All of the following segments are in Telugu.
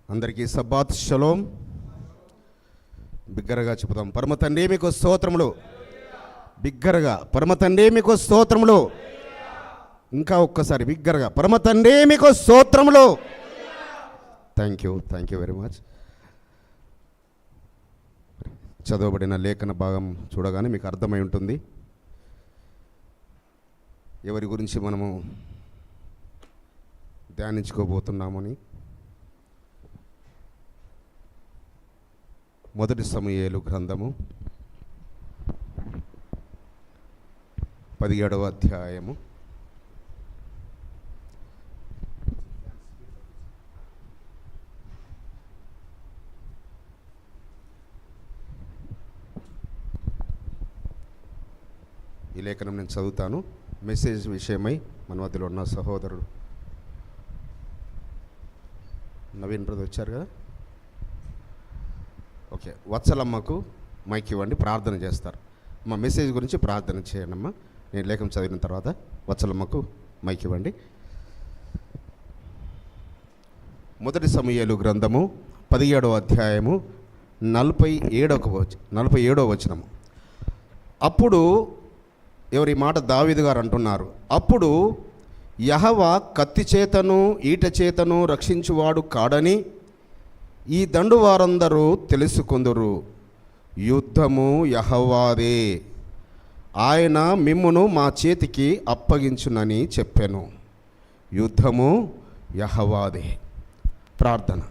అందరికీ సబ్బాత్ షలోం. బిగ్గరగా చెబుదాం, పరమ తండ్రి మీకు స్తోత్రములు. బిగ్గరగా, పరమ తండ్రి మీకు స్తోత్రములు. ఇంకా ఒక్కసారి బిగ్గరగా, పరమ తండ్రి మీకు స్తోత్రములు. Thank you very much. చదవబడిన లేఖన భాగం చూడగానే మీకు అర్థమై ఉంటుంది ఎవరి గురించి మనము ధ్యానించుకోబోతున్నామని. మొదటి సమూయేలు గ్రంథము 17వ అధ్యాయము. ఈ లేఖనం నేను చదువుతాను. మెసేజ్ విషయమై మన మధ్యలో ఉన్న సహోదరుడు నవీన్ బ్రదర్ వచ్చారు కదా. ఓకే, వత్సలమ్మకు మైక్ ఇవ్వండి, ప్రార్థన చేస్తారు. మా మెసేజ్ గురించి ప్రార్థన చేయండి అమ్మా. నేను లేఖనం చదివిన తర్వాత వత్సలమ్మకు మైక్ ఇవ్వండి. మొదటి సమూయేలు గ్రంథము 17వ అధ్యాయము 47వ వచనము. అప్పుడు ఎవరి మాట దావీదు గారు అంటున్నారు, అప్పుడు యెహోవా కత్తి చేతను ఈట చేతను రక్షించువాడు కాడని ఈ దండు వారందరూ తెలుసుకొందురు. యుద్ధము యెహోవాదే, ఆయన మిమ్మును మా చేతికి అప్పగించునని చెప్పాను. యుద్ధము యెహోవాదే. ప్రార్థన.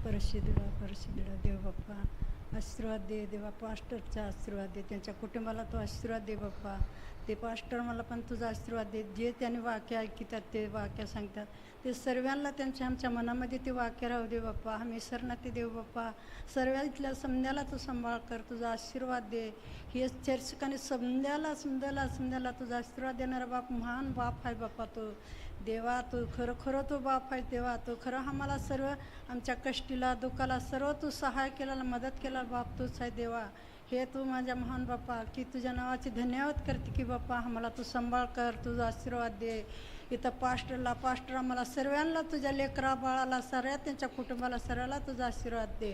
परिशुद्धुड़ा देव बाप्पा, आशीर्वाद दे देवा. पास्टरचा आशीर्वाद दे, त्यांच्या कुटुंबाला तो आशीर्वाद दे बाप्पा. ते पास्टर मला पण तुझा आशीर्वाद दे. जे त्यांनी वाक्य ऐकतात, ते वाक्य सांगतात, ते सर्वांना त्यांच्या आमच्या मनामध्ये ते वाक्य राहू दे बाप्पा. आम्ही शरणार्थी देव बाप्पा. सर्व इथल्या समध्याला तू सांभाळ कर, तुझा आशीर्वाद दे. हे चर्चकाने समध्याला तुझा आशीर्वाद देणारा बाप, महान बाप आहे बाप्पा. तो देवा, तू खरं तो बाप आहे देवा. तू खरं आम्हाला सर्व आमच्या कष्टीला दुःखाला सर्व तू सहाय केला, मदत केला बाप, तूच आहे देवा. हे तू माझ्या महान बाप्पा, की तुझ्या नावाचे धन्यवाद करते की बाप्पा आम्हाला तू सांभाळ कर, तुझा आशीर्वाद दे. इथं पास्टर आम्हाला सर्वांना, तुझ्या लेकरा बाळाला, सर्व त्यांच्या कुटुंबाला सर्वाला तुझा आशीर्वाद दे.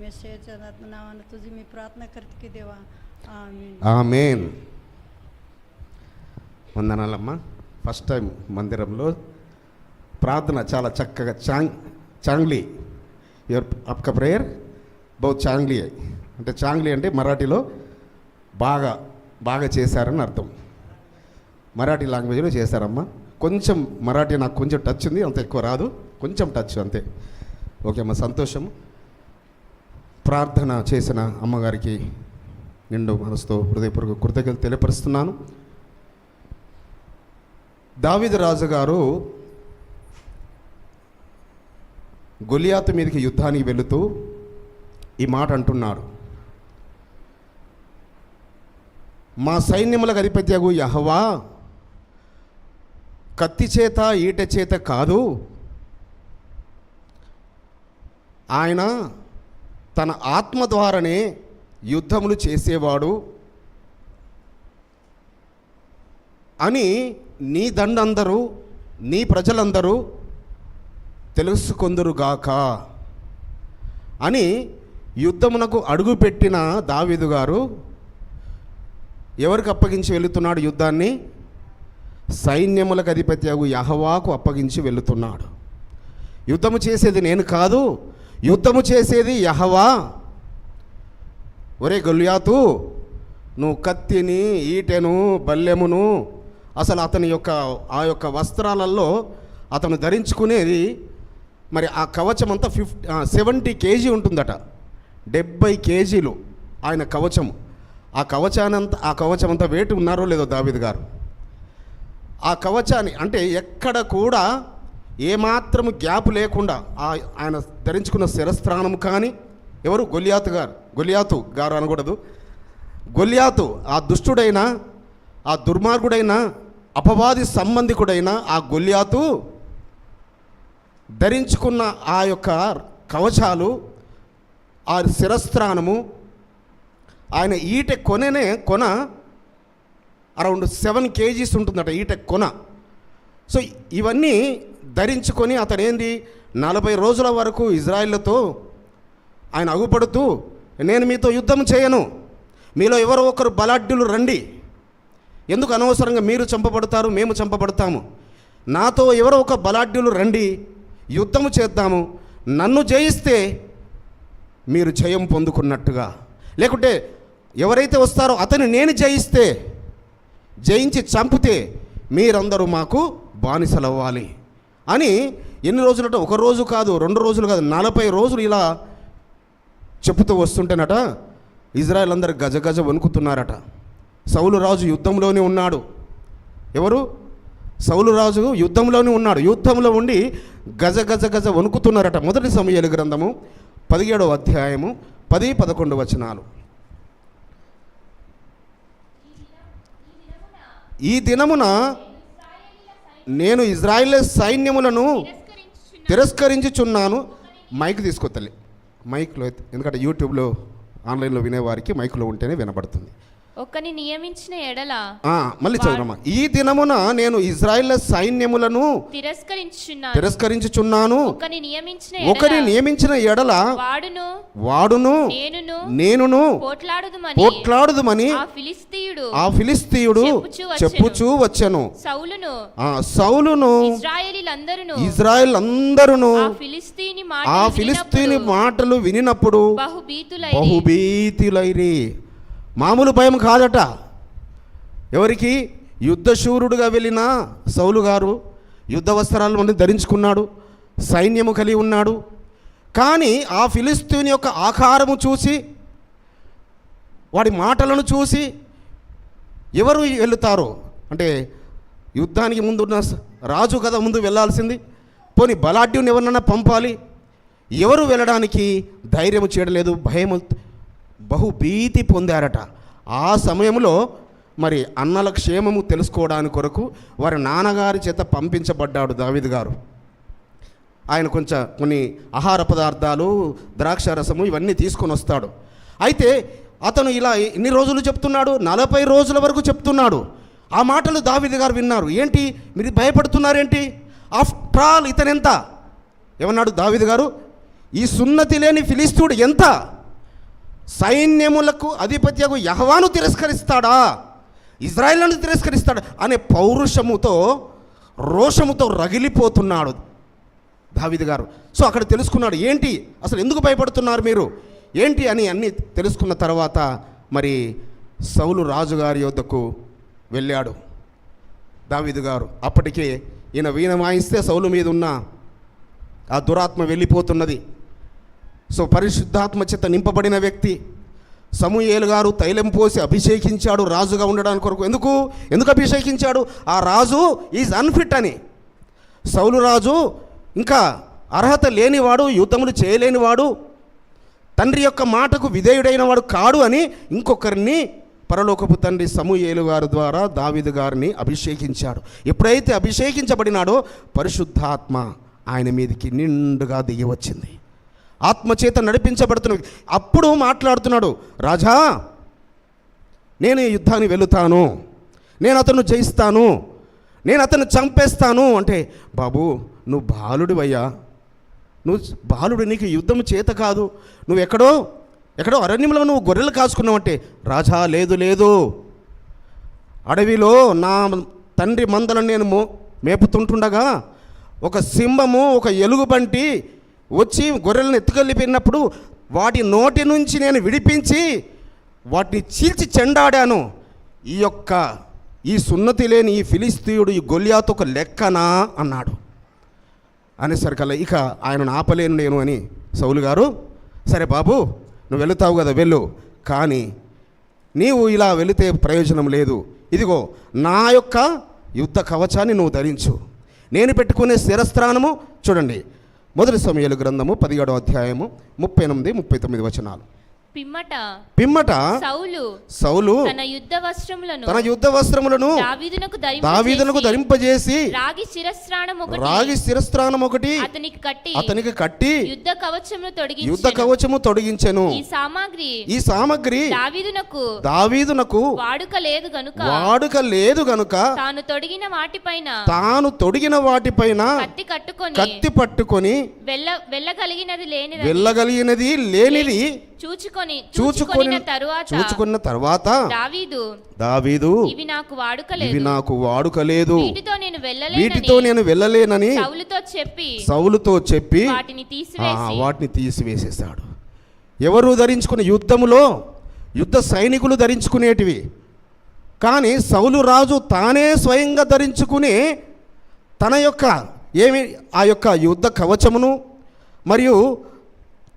मेसेजच्या नावानं तुझी मी प्रार्थना करते की देवा. आमीन. ఆమేన్. వందనాలమ్మా. ఫస్ట్ టైం మందిరంలో ప్రార్థన చాలా చక్కగా చాంగ్లీ యువర్ అప్కా ప్రేయర్ బహుత్ చాంగ్లీ. అంటే చాంగ్లీ అంటే మరాఠీలో బాగా చేశారని అర్థం. మరాఠీ లాంగ్వేజ్లో చేశారమ్మా. కొంచెం మరాఠీ నాకు కొంచెం టచ్ ఉంది, అంత ఎక్కువ రాదు, కొంచెం టచ్ అంతే. ఓకే అమ్మ, సంతోషం. ప్రార్థన చేసిన అమ్మగారికి నిండు మనసుతో హృదయపూర్వక కృతజ్ఞతలు తెలియపరుస్తున్నాను. దావీదు రాజు గారు గొలియాతు మీదకి యుద్ధానికి వెళుతూ ఈ మాట అంటున్నారు, మా సైన్యములకు అధిపత్యగు యెహోవా కత్తి చేత ఈట చేత కాదు, ఆయన తన ఆత్మ ద్వారానే యుద్ధములు చేసేవాడు అని నీ దండందరూ, నీ ప్రజలందరూ తెలుసుకొందురుగాక అని యుద్ధమునకు అడుగుపెట్టిన దావీదు గారు ఎవరికి అప్పగించి వెళుతున్నాడు? యుద్ధాన్ని సైన్యములకు అధిపత్యగు యెహోవాకు అప్పగించి వెళుతున్నాడు. యుద్ధము చేసేది నేను కాదు, యుద్ధము చేసేది యెహోవా. ఒరే గొలియాతు, నువ్వు కత్తిని, ఈటెను, బల్లెమును, అసలు అతని ఆ యొక్క వస్త్రాలలో అతను ధరించుకునేది మరి ఆ కవచం అంతా 70 కేజీ ఉంటుందట. 70 కేజీలు ఆయన కవచము. ఆ కవచం అంతా వెయిట్ ఉన్నారో లేదో దావీదు గారు. ఆ కవచాన్ని అంటే ఎక్కడ కూడా ఏమాత్రము గ్యాప్ లేకుండా ఆయన ధరించుకున్న శిరస్త్రాణం కానీ, ఎవరు? గొలియాతు గారు అనకూడదు. గొలియాతు ఆ దుష్టుడైన, ఆ దుర్మార్గుడైన, అపవాది సంబంధికుడైన ఆ గొలియాతు ధరించుకున్న ఆ యొక్క కవచాలు, ఆ శిరస్త్రాణము, ఆయన ఈటె కొన అరౌండ్ 7 kgs ఉంటుందట ఈట కొన. సో ఇవన్నీ ధరించుకొని అతను ఏంది 40 రోజుల వరకు ఇజ్రాయిల్తో ఆయన అగుపడుతూ, నేను మీతో యుద్ధం చేయను, మీలో ఎవరో ఒకరు బలాఢ్యులు రండి, ఎందుకు అనవసరంగా మీరు చంపబడతారు, మేము చంపబడతాము, నాతో ఎవరో ఒక బలాఢ్యులు రండి, యుద్ధము చేద్దాము, నన్ను జయిస్తే మీరు జయం పొందుకున్నట్టుగా, లేకుంటే ఎవరైతే వస్తారో అతను నేను జయించి చంపితే మీరందరూ మాకు బానిసలవ్వాలి అని ఎన్ని రోజులట, ఒక రోజు కాదు, 2 రోజులు కాదు, 40 రోజులు ఇలా చెప్పుతూ వస్తుంటేనట ఇజ్రాయెల్ అందరు గజగజ వణుకుతున్నారట. సౌలు రాజు యుద్ధంలోనే ఉన్నాడు. ఎవరు? సౌలు రాజు యుద్ధంలోనే ఉన్నాడు. యుద్ధంలో ఉండి గజ వణుకుతున్నారట. మొదటి సమూయేలు గ్రంథము 17వ అధ్యాయము 10-11 వచనాలు. ఈ దినమున నేను ఇజ్రాయేల్ సైన్యములను తిరస్కరించుచున్నాను. మైక్ తీసుకోతలే, మైక్లో, ఎందుకంటే యూట్యూబ్లో ఆన్లైన్లో వినేవారికి మైక్లో ఉంటేనే వినబడుతుంది. ఒకని నియమించిన ఎడల మళ్ళీ చదువురమ్మా. ఈ దినమున నేను ఇజ్రాయేల్ సైన్యములను తిరస్కరించుచున్నాను. ఒకని నియమించిన ఎడల వాడును నేనును పోట్లాడుదుమని ఆ ఫిలిస్తీయుడు చెప్పుచూ వచ్చెను. సౌలును ఇజ్రాయేల్ అందరును ఆ ఫిలిస్తీని మాటలు వినినప్పుడు బహుభీతులైరి. మామూలు భయం కాదట. ఎవరికి? యుద్ధశూరుడుగా వెళ్ళిన సౌలు గారు యుద్ధ వస్త్రాలను ధరించుకున్నాడు, సైన్యము కలిగి ఉన్నాడు. కానీ ఆ ఫిలిస్తీని యొక్క ఆకారము చూసి, వాడి మాటలను చూసి ఎవరు వెళుతారో, అంటే యుద్ధానికి ముందున్న రాజు కదా ముందు వెళ్ళాల్సింది, పోనీ బలాఢ్యుని ఎవరినన్నా పంపాలి, ఎవరు వెళ్ళడానికి ధైర్యము చేయడలేదు, భయము, బహుభీతి పొందారట. ఆ సమయంలో మరి అన్నల క్షేమము తెలుసుకోవడానికి కొరకు వారి నాన్నగారి చేత పంపించబడ్డాడు దావీదు గారు. ఆయన కొన్ని ఆహార పదార్థాలు, ద్రాక్ష రసము ఇవన్నీ తీసుకొని వస్తాడు. అయితే అతను ఇలా ఎన్ని రోజులు చెప్తున్నాడు? 40 రోజుల వరకు చెప్తున్నాడు. ఆ మాటలు దావీదు గారు విన్నారు. ఏంటి మీరు భయపడుతున్నారేంటి? ఆఫ్టర్ ఆల్ ఇతను ఎంత? ఏమన్నాడు దావీదు గారు? ఈ సున్నతి లేని ఫిలిస్తీయుడు ఎంత? సైన్యములకు అధిపత్యకు యెహోవాను తిరస్కరిస్తాడా, ఇజ్రాయేలును తిరస్కరిస్తాడా అనే పౌరుషముతో, రోషముతో రగిలిపోతున్నాడు దావీదు గారు. సో అక్కడ తెలుసుకున్నాడు, ఏంటి అసలు ఎందుకు భయపడుతున్నారు మీరు ఏంటి అని అన్నీ తెలుసుకున్న తర్వాత మరి సౌలు రాజుగారి యొద్దకు వెళ్ళాడు దావీదు గారు. అప్పటికే ఈయన వీణ వాయిస్తే సౌలు మీద ఉన్న ఆ దురాత్మ వెళ్ళిపోతున్నది. సో పరిశుద్ధాత్మ చేత నింపబడిన వ్యక్తి సమూయేలు గారు తైలం పోసి అభిషేకించాడు రాజుగా ఉండడానికి కొరకు. ఎందుకు అభిషేకించాడు? ఆ రాజు ఈజ్ అన్ఫిట్ అని. సౌలు రాజు ఇంకా అర్హత లేనివాడు, యుద్ధములు చేయలేనివాడు, తండ్రి యొక్క మాటకు విధేయుడైన వాడు కాడు అని ఇంకొకరిని పరలోకపు తండ్రి సమూయేలు గారి ద్వారా దావీదు గారిని అభిషేకించాడు. ఎప్పుడైతే అభిషేకించబడినాడో పరిశుద్ధాత్మ ఆయన మీదకి నిండుగా దిగి వచ్చింది. ఆత్మచేత నడిపించబడుతున్న అప్పుడు మాట్లాడుతున్నాడు, రాజా నేను ఈ యుద్ధాన్ని వెళుతాను, నేను అతను జయిస్తాను, నేను అతను చంపేస్తాను అంటే, బాబు నువ్వు బాలుడివయ్యా, నువ్వు బాలుడు, నీకు యుద్ధం చేత కాదు, నువ్వు ఎక్కడో అరణ్యంలో నువ్వు గొర్రెలు కాసుకున్నావు అంటే, రాజా లేదు, అడవిలో నా తండ్రి మందలను నేను మేపుతుంటుండగా ఒక సింహము, ఒక ఎలుగుబంటి వచ్చి గొర్రెలను ఎత్తుకెళ్ళిపోయినప్పుడు వాటి నోటి నుంచి నేను విడిపించి వాటిని చీల్చి చెండాడాను. ఈ సున్నతి లేని ఈ ఫిలిస్తీయుడు ఈ గొల్యాతు ఒక లెక్కనా అన్నాడు. అనేసరికల్లా ఇక ఆయనను ఆపలేను నేను అని సౌలు గారు, సరే బాబు నువ్వు వెళుతావు కదా వెళ్ళు, కానీ నీవు ఇలా వెళితే ప్రయోజనం లేదు, ఇదిగో నా యొక్క యుద్ధ కవచాన్ని నువ్వు ధరించు, నేను పెట్టుకునే శిరస్త్రాణము. చూడండి మొదటి సమూయేలు గ్రంథము 17వ అధ్యాయము 38-39 వచనాలు. పిమ్మట సౌలు తన యుద్ధ వస్త్రములను దావీదునకు ధరింపజేసి రాగి శిరస్త్రాణం ఒకటి అతనికి కట్టి యుద్ధ కవచము తొడిగించెను. ఈ సామగ్రి దావీదునకు వాడుక లేదు గనుక తాను తొడిగిన వాటిపైన కత్తి పట్టుకొని వెళ్ళగలిగినది లేనిది చూచుకున్న తరువాత దావీదు ఇవి నాకు వాడుక లేదు, వీటితో నేను వెళ్ళలేనని సౌలుతో చెప్పి వాటిని తీసివేసేశాడు. ఎవరు ధరించుకునే యుద్ధములో యుద్ధ సైనికులు ధరించుకునేటివి, కానీ సౌలు రాజు తానే స్వయంగా ధరించుకుని తన యొక్క ఆ యొక్క యుద్ధ కవచమును మరియు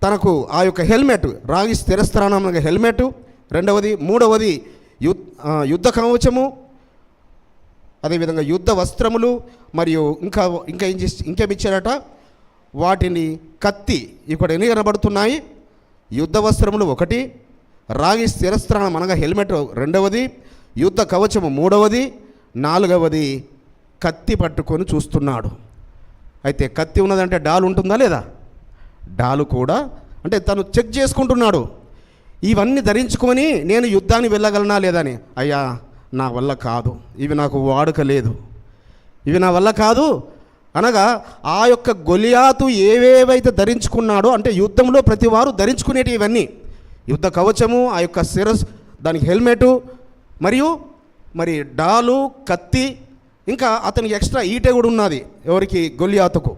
తనకు ఆ యొక్క హెల్మెట్, రాగి స్థిరస్థానం హెల్మెట్, మూడవది యుద్ధ కవచము, అదేవిధంగా యుద్ధ వస్త్రములు, మరియు ఇంకేమిచ్చారట, వాటిని కత్తి ఇక్కడ ఎన్ని కనబడుతున్నాయి? యుద్ధ వస్త్రములు ఒకటి, రాగి స్థిరస్థానం అనగా హెల్మెట్ రెండవది, యుద్ధ కవచము మూడవది, నాలుగవది కత్తి పట్టుకొని చూస్తున్నాడు. అయితే కత్తి ఉన్నదంటే డాలు ఉంటుందా లేదా? డాలు కూడా అంటే తను చెక్ చేసుకుంటున్నాడు, ఇవన్నీ ధరించుకొని నేను యుద్ధానికి వెళ్ళగలనా లేదని. అయ్యా నా వల్ల కాదు, ఇవి నాకు వాడుక లేదు, ఇవి నా వల్ల కాదు అనగా ఆ యొక్క గొలియాతు ఏవేవైతే ధరించుకున్నాడో, అంటే యుద్ధంలో ప్రతి వారు ధరించుకునేటివి ఇవన్నీ, యుద్ధ కవచము, ఆ యొక్క దానికి హెల్మెటు, మరి డాలు, కత్తి, ఇంకా అతనికి ఎక్స్ట్రా ఈటె కూడా ఉన్నది. ఎవరికి? గొలియాతుకు.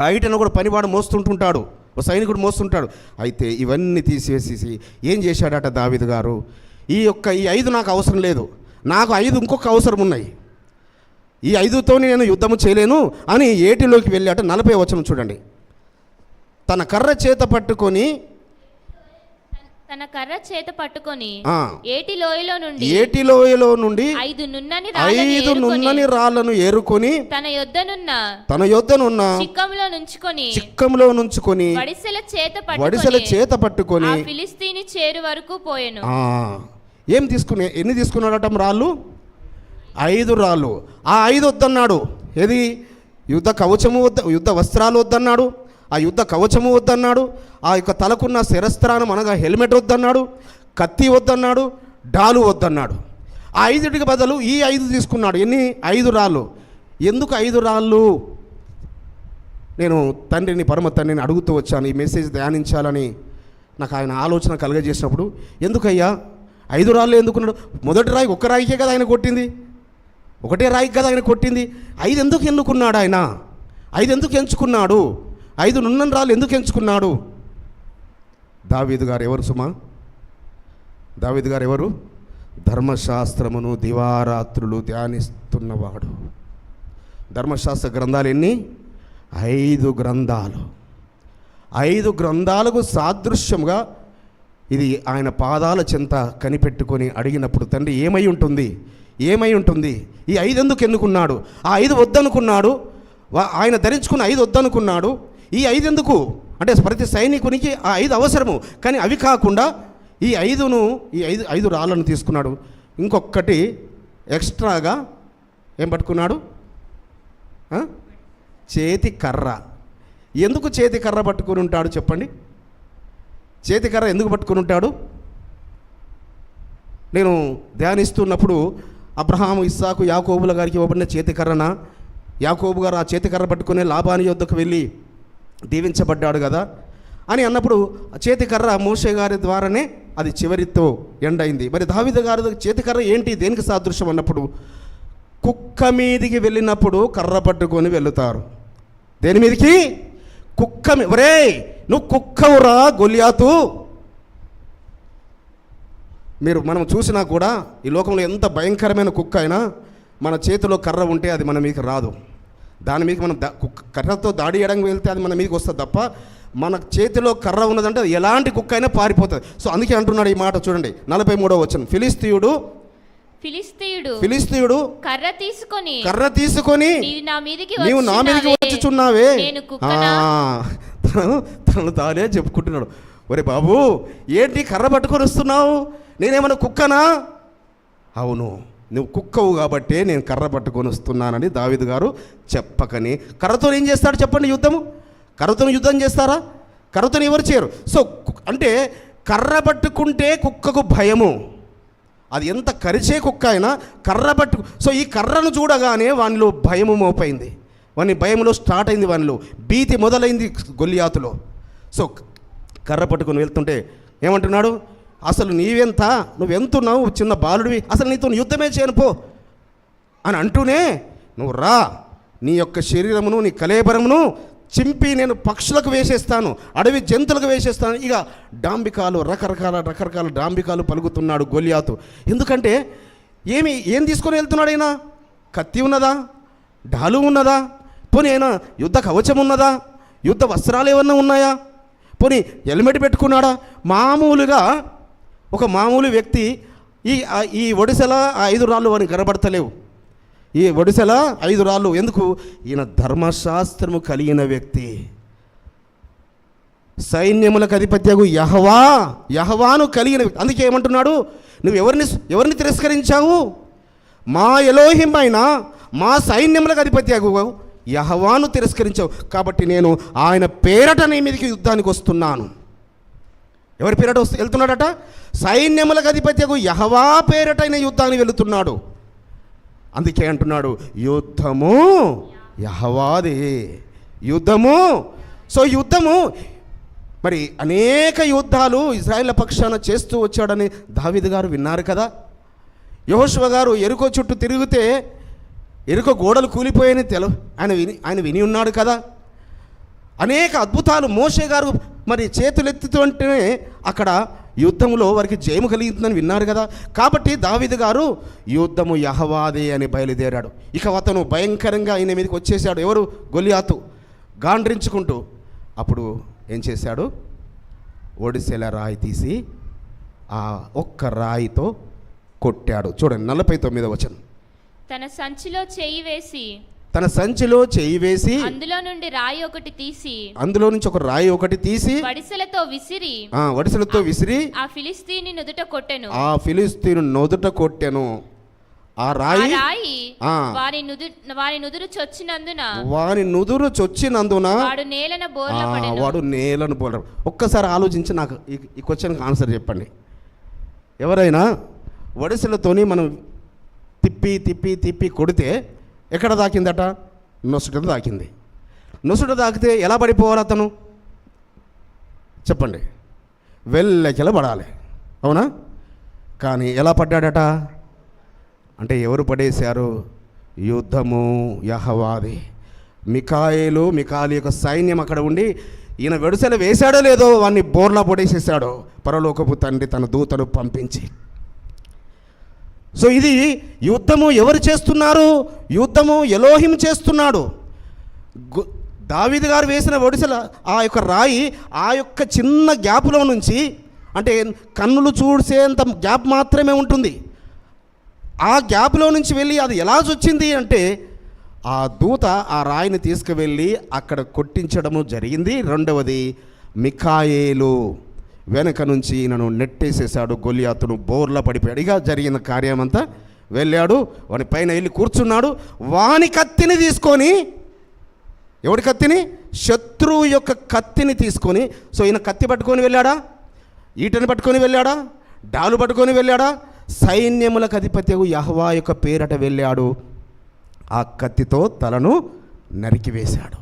ఆ ఈటెను కూడా పనివాడు మోస్తుంటుంటాడు, ఒక సైనికుడు మోస్తుంటాడు. అయితే ఇవన్నీ తీసేసి ఏం చేశాడట దావీదు గారు, ఈ 5 నాకు అవసరం లేదు, నాకు 5 ఇంకొక అవసరం ఉన్నాయి, ఈ 5తో నేను యుద్ధము చేయలేను అని ఏటిలోకి వెళ్ళాట. 40వ వచనం చూడండి. తన కర్ర చేత పట్టుకొని ఏటి లోయలో నుండి 5 నున్నని రాళ్లను ఏరుకొని తన యొద్దనున్న చిక్కంలో నుంచుకొని వడిసెల చేత పట్టుకొని ఫిలిస్తీని చేరు వరకు పోయెను. ఎన్ని తీసుకున్నాడట రాళ్ళు? 5 రాళ్ళు. ఆ 5 వద్దన్నాడు. ఏది? యుద్ధ కవచము యుద్ధ వస్త్రాలు వద్దన్నాడు, ఆ యుద్ధ కవచము వద్దన్నాడు, ఆ యొక్క తలకున్న శిరస్త్రానం అనగా హెల్మెట్ వద్దన్నాడు, కత్తి వద్దన్నాడు, డాలు వద్దన్నాడు. ఆ 5టికి బదులు ఈ 5 తీసుకున్నాడు. ఎన్ని? 5 రాళ్ళు. ఎందుకు 5 రాళ్ళు? నేను పరమ తండ్రిని అడుగుతూ వచ్చాను ఈ మెసేజ్ ధ్యానించాలని. నాకు ఆయన ఆలోచన కలగజేసినప్పుడు, ఎందుకయ్యా 5 రాళ్ళు ఎందుకున్నాడు? మొదటి రాయి ఒక్క రాయికే కదా ఆయన కొట్టింది, ఒకటే రాయికి కదా ఆయన కొట్టింది. 5 ఎందుకు ఎన్నుకున్నాడు ఆయన? 5 ఎందుకు ఎంచుకున్నాడు? 5 నున్నని రాళ్ళు ఎందుకు ఎంచుకున్నాడు? దావీదు గారు ఎవరు సుమా? దావీదు గారు ఎవరు? ధర్మశాస్త్రమును దివారాత్రులు ధ్యానిస్తున్నవాడు. ధర్మశాస్త్ర గ్రంథాలు ఎన్ని? 5 గ్రంథాలు. 5 గ్రంథాలకు సాదృశ్యంగా ఇది ఆయన పాదాల చెంత కనిపెట్టుకొని అడిగినప్పుడు, తండ్రి ఏమై ఉంటుంది? ఈ 5 ఎందుకు ఎన్నుకున్నాడు? ఆ 5 వద్దనుకున్నాడు, ఆయన ధరించుకున్న 5 వద్దనుకున్నాడు. ఈ 5 ఎందుకు అంటే ప్రతి సైనికునికి ఆ 5 అవసరము, కానీ అవి కాకుండా ఈ 5 రాళ్ళను తీసుకున్నాడు. ఇంకొకటి ఎక్స్ట్రాగా ఏం పట్టుకున్నాడు? చేతి కర్ర. ఎందుకు చేతి కర్ర పట్టుకుని ఉంటాడు చెప్పండి? చేతి కర్ర ఎందుకు పట్టుకుని ఉంటాడు? నేను ధ్యానిస్తున్నప్పుడు అబ్రహాము, ఇస్సాకు, యాకోబుల గారికి ఇవ్వబడిన చేతి కర్రన, యాకోబు గారు ఆ చేతి కర్ర పట్టుకునే లాబాని యొద్దకు వెళ్ళి దీవించబడ్డాడు కదా అని అన్నప్పుడు, చేతి కర్ర మోషే గారి ద్వారానే అది చివరితో ఎండైంది. మరి దావీదు గారి చేతి కర్ర ఏంటి, దేనికి సాదృశ్యం అన్నప్పుడు, కుక్క మీదికి వెళ్ళినప్పుడు కర్ర పట్టుకొని వెళుతారు. దేని మీదికి? కుక్క. ఒరే నువ్వు కుక్కవురా గొలియాతు. మనం చూసినా కూడా ఈ లోకంలో ఎంత భయంకరమైన కుక్క అయినా మన చేతిలో కర్ర ఉంటే అది మన మీదకి రాదు. దాని మీద మనం కర్రతో దాడి చేయడానికి వెళ్తే అది మన మీదకి వస్తుంది తప్ప, మన చేతిలో కర్ర ఉన్నదంటే అది ఎలాంటి కుక్క అయినా పారిపోతుంది. సో అందుకే అంటున్నాడు ఈ మాట చూడండి, 43వ వచనం. ఫిలిస్తీయుడు కర్ర తీసుకొని నీవు నా మీదకి వచ్చుచున్నావే. తను తానే చెప్పుకుంటున్నాడు, ఒరే బాబు, ఏంటి కర్ర పట్టుకొని వస్తున్నావు? నేనేమన్నా కుక్కనా? అవును, నువ్వు కుక్కవు కాబట్టే నేను కర్ర పట్టుకొని వస్తున్నానని దావీదు గారు చెప్పకని. కర్రతో ఏం చేస్తాడు చెప్పండి? యుద్ధము. కర్రతో యుద్ధం చేస్తారా? కర్రతో ఎవరు చేయరు. సో అంటే కర్ర పట్టుకుంటే కుక్కకు భయము. అది ఎంత కరిచే కుక్క అయినా కర్ర పట్టు. సో ఈ కర్రను చూడగానే వానిలో భయము మోపైంది, వాని భయంలో స్టార్ట్ అయింది, వానిలో భీతి మొదలైంది గొల్లియాతులో. సో కర్ర పట్టుకొని వెళ్తుంటే ఏమంటున్నాడు? అసలు నీవెంత, నువ్వెంతున్నావు, చిన్న బాలుడివి, అసలు నీతో యుద్ధమే చేయను పో అని అంటూనే, నువ్వు రా, నీ యొక్క శరీరమును నీ కళేబరమును చింపి నేను పక్షులకు వేసేస్తాను, అడవి జంతువులకు వేసేస్తాను. ఇక డాంబికాలు, రకరకాల డాంబికాలు పలుకుతున్నాడు గొల్లియాతు. ఎందుకంటే ఏం తీసుకొని వెళ్తున్నాడు అయినా? కత్తి ఉన్నదా? డాలు ఉన్నదా? పోనీ అయినా యుద్ధ కవచం ఉన్నదా? యుద్ధ వస్త్రాలు ఏమన్నా ఉన్నాయా? పోనీ హెల్మెట్ పెట్టుకున్నాడా? మామూలుగా ఒక మామూలు వ్యక్తి ఈ ఒడిశల 5 రాళ్ళు వాడిని కనబడతలేవు. ఈ ఒడిశల 5 రాళ్ళు ఎందుకు? ఈయన ధర్మశాస్త్రము కలిగిన వ్యక్తి, సైన్యములకు అధిపత్యగు యెహోవాను కలిగిన వ్యక్తి. అందుకే ఏమంటున్నాడు? నువ్వు ఎవరిని తిరస్కరించావు? మా ఎలోహిం అయిన మా సైన్యములకు అధిపత్యగు యెహోవాను తిరస్కరించావు, కాబట్టి నేను ఆయన పేరట నీ మీదకి యుద్ధానికి వస్తున్నాను. ఎవరి పేరట వెళ్తున్నాడట? సైన్యములకు అధిపత్యగు యెహోవా పేరటైన యుద్ధానికి వెళుతున్నాడు. అందుకే అంటున్నాడు, యుద్ధము యెహోవాదే, యుద్ధము. సో యుద్ధము మరి అనేక యుద్ధాలు ఇశ్రాయేలు పక్షాన చేస్తూ వచ్చాడని దావీదు గారు విన్నారు కదా. యెహోషువ గారు ఎరుకో చుట్టూ తిరిగితే ఎరుకో గోడలు కూలిపోయాయని ఆయన విని ఉన్నాడు కదా. అనేక అద్భుతాలు మోషే గారు మరి చేతులెత్తుతుంటేనే అక్కడ యుద్ధంలో వారికి జయము కలిగిందని విన్నారు కదా. కాబట్టి దావీదు గారు యుద్ధము యెహోవాదే అని బయలుదేరాడు. ఇక అతను భయంకరంగా ఆయన మీదకి వచ్చేసాడు. ఎవరు? గొల్లియాతు గాండ్రించుకుంటూ. అప్పుడు ఏం చేశాడు? ఒడిసెల రాయి తీసి ఆ ఒక్క రాయితో కొట్టాడు. చూడండి 49వ వచనం. తన సంచిలో చెయ్యి వేసి అందులో నుంచి ఒక రాయి ఒకటి తీసి వడిసెలతో విసిరి ఆ ఫిలిస్తీను నుదుట కొట్టెను. ఆ రాయి వాని నుదురు చొచ్చినందున వాడు నేలను బోర్ల. ఒక్కసారి ఆలోచించి నాకు ఈ క్వశ్చన్కి ఆన్సర్ చెప్పండి. ఎవరైనా వడిసెలతోని మనం తిప్పి కొడితే ఎక్కడ తాకిందట? నొసుట తాకింది. నొసుట తాకితే ఎలా పడిపోవాలి అతను? చెప్పండి. వెళ్ళకెల పడాలి, అవునా? కానీ ఎలా పడ్డాడట? అంటే ఎవరు పడేశారు? యుద్ధము యెహోవాదే. మికాయేలు యొక్క సైన్యం అక్కడ ఉండి ఈయన వెడుసెల వేశాడో లేదో వాడిని బోర్లా పొడేసేసాడు పరలోకపు తండ్రి తన దూతను పంపించి. సో ఇది యుద్ధము ఎవరు చేస్తున్నారు? యుద్ధము ఎలోహిం చేస్తున్నాడు. దావీదు గారు వేసిన ఒడిసెల ఆ యొక్క రాయి ఆ యొక్క చిన్న గ్యాప్లో నుంచి, అంటే కన్నులు చూసేంత గ్యాప్ మాత్రమే ఉంటుంది, ఆ గ్యాప్లో నుంచి వెళ్ళి అది ఎలా వచ్చింది అంటే ఆ దూత ఆ రాయిని తీసుకువెళ్ళి అక్కడ కొట్టించడము జరిగింది. రెండవది, మికాయేలు వెనక నుంచి ఈయనను నెట్టేసేసాడు. గొల్లియాతును బోర్లా పడిపోయాడు. ఇక జరిగిన కార్యమంతా వెళ్ళాడు, వాని పైన వెళ్ళి కూర్చున్నాడు. వాని కత్తిని తీసుకొని, ఎవడి కత్తిని? శత్రువు యొక్క కత్తిని తీసుకొని. సో ఈయన కత్తి పట్టుకొని వెళ్ళాడా? ఈటని పట్టుకొని వెళ్ళాడా? డాలు పట్టుకొని వెళ్ళాడా? సైన్యములకు అధిపత్యగు యెహోవా యొక్క పేరట వెళ్ళాడు. ఆ కత్తితో తలను నరికివేశాడు.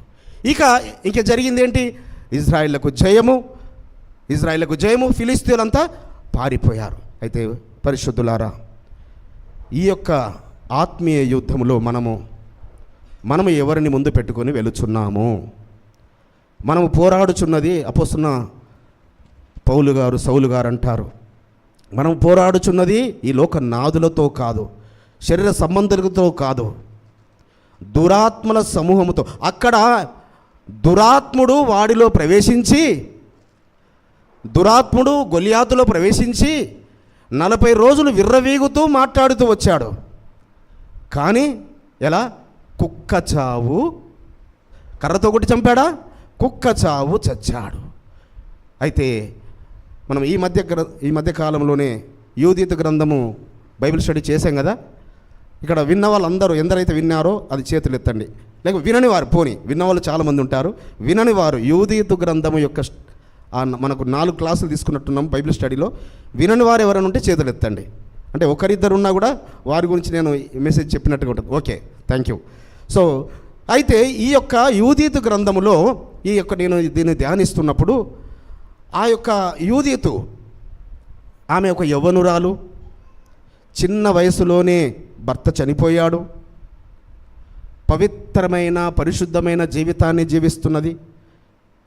ఇక జరిగింది ఏంటి? ఇజ్రాయిల్లకు జయము. ఫిలిస్తీయులంతా పారిపోయారు. అయితే పరిశుద్ధులారా, ఈ యొక్క ఆత్మీయ యుద్ధంలో మనము ఎవరిని ముందు పెట్టుకొని వెళుచున్నాము? మనము పోరాడుచున్నది అపోస్తలుడైన పౌలు గారు, సౌలు గారు అంటారు, మనం పోరాడుచున్నది ఈ లోక నాదులతో కాదు, శరీర సంబంధులతో కాదు, దురాత్మల సమూహముతో. అక్కడ దురాత్ముడు వాడిలో ప్రవేశించి, దురాత్ముడు గొల్లియాతులో ప్రవేశించి 40 రోజులు విర్రవీగుతూ మాట్లాడుతూ వచ్చాడు. కానీ ఎలా? కుక్క చావు, కర్రతో కొట్టి చంపాడా? కుక్క చావు చచ్చాడు. అయితే మనం ఈ మధ్య కాలంలోనే యూదితు గ్రంథము బైబిల్ స్టడీ చేశాం కదా. ఇక్కడ విన్న వాళ్ళందరూ ఎందరైతే విన్నారో అది చేతులు ఎత్తండి. లేక వినని వారు, విన్న వాళ్ళు చాలామంది ఉంటారు. వినని వారు యూదితు గ్రంథము యొక్క మనకు 4 క్లాసులు తీసుకున్నట్టున్నాం బైబిల్ స్టడీలో. వినని వారు ఎవరైనా ఉంటే చేతులు ఎత్తండి. అంటే ఒకరిద్దరు ఉన్నా కూడా వారి గురించి నేను మెసేజ్ చెప్పినట్టుగా ఉంటుంది. Okay, thank you. సో అయితే ఈ యొక్క యూదితు గ్రంథములో నేను దీన్ని ధ్యానిస్తున్నప్పుడు ఆ యొక్క యూదితు ఆమె ఒక యవ్వనురాలు, చిన్న వయసులోనే భర్త చనిపోయాడు, పవిత్రమైన పరిశుద్ధమైన జీవితాన్ని జీవిస్తున్నది.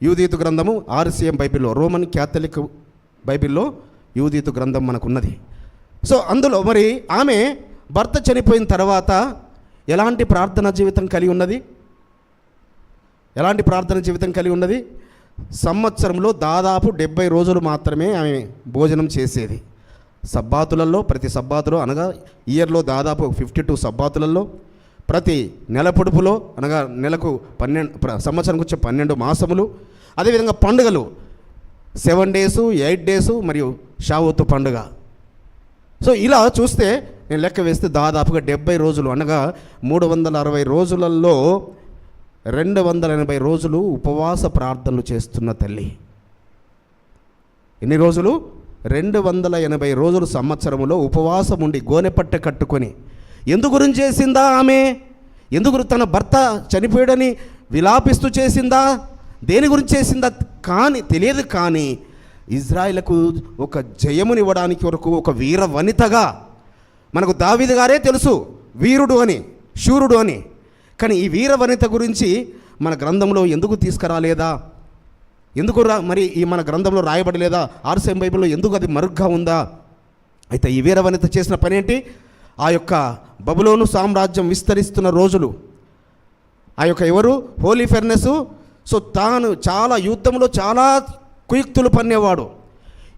యూదితు గ్రంథము RCM బైబిల్లో, రోమన్ క్యాథలిక్ బైబిల్లో యూదితు గ్రంథం మనకున్నది. సో అందులో మరి ఆమె భర్త చనిపోయిన తర్వాత ఎలాంటి ప్రార్థనా జీవితం కలిగి ఉన్నది? సంవత్సరంలో దాదాపు 70 రోజులు మాత్రమే ఆమె భోజనం చేసేది. సబ్బాతులలో, ప్రతి సబ్బాతులో అనగా ఇయర్లో దాదాపు 52 సబ్బాతులలో, ప్రతి నెల పొడుపులో అనగా నెలకు 12 సంవత్సరంకి వచ్చే 12 మాసములు, అదేవిధంగా పండుగలు 7 days, 8 days మరియు షావోతు పండుగ. సో ఇలా చూస్తే నేను లెక్క వేస్తే దాదాపుగా 70 రోజులు అనగా 360 రోజులలో 280 రోజులు ఉపవాస ప్రార్థనలు చేస్తున్న తల్లి. ఎన్ని రోజులు? 280 రోజులు సంవత్సరములో ఉపవాసం ఉండి గోనెపట్టె కట్టుకొని. ఎందు గురించి చేసిందా ఆమె? ఎందుకు తన భర్త చనిపోయాడని విలాపిస్తూ చేసిందా? దేని గురించి చేసిందా కానీ తెలియదు. కానీ ఇజ్రాయిలకు ఒక జయమునివ్వడానికి వరకు ఒక వీర వనితగా, మనకు దావీదు గారే తెలుసు వీరుడు అని, శూరుడు అని. కానీ ఈ వీర వనిత గురించి మన గ్రంథంలో ఎందుకు తీసుకురాలేదా? మరి ఈ మన గ్రంథంలో రాయబడలేదా? RCM బైబిల్లో ఎందుకు అది మరుగ్గా ఉందా? అయితే ఈ వీర వనిత చేసిన పని ఏంటి? ఆ యొక్క బబులోను సామ్రాజ్యం విస్తరిస్తున్న రోజులు, ఆ యొక్క ఎవరు హోలీ ఫెర్నెస్. సో తాను చాలా యుద్ధంలో చాలా కుయుక్తులు పన్నేవాడు.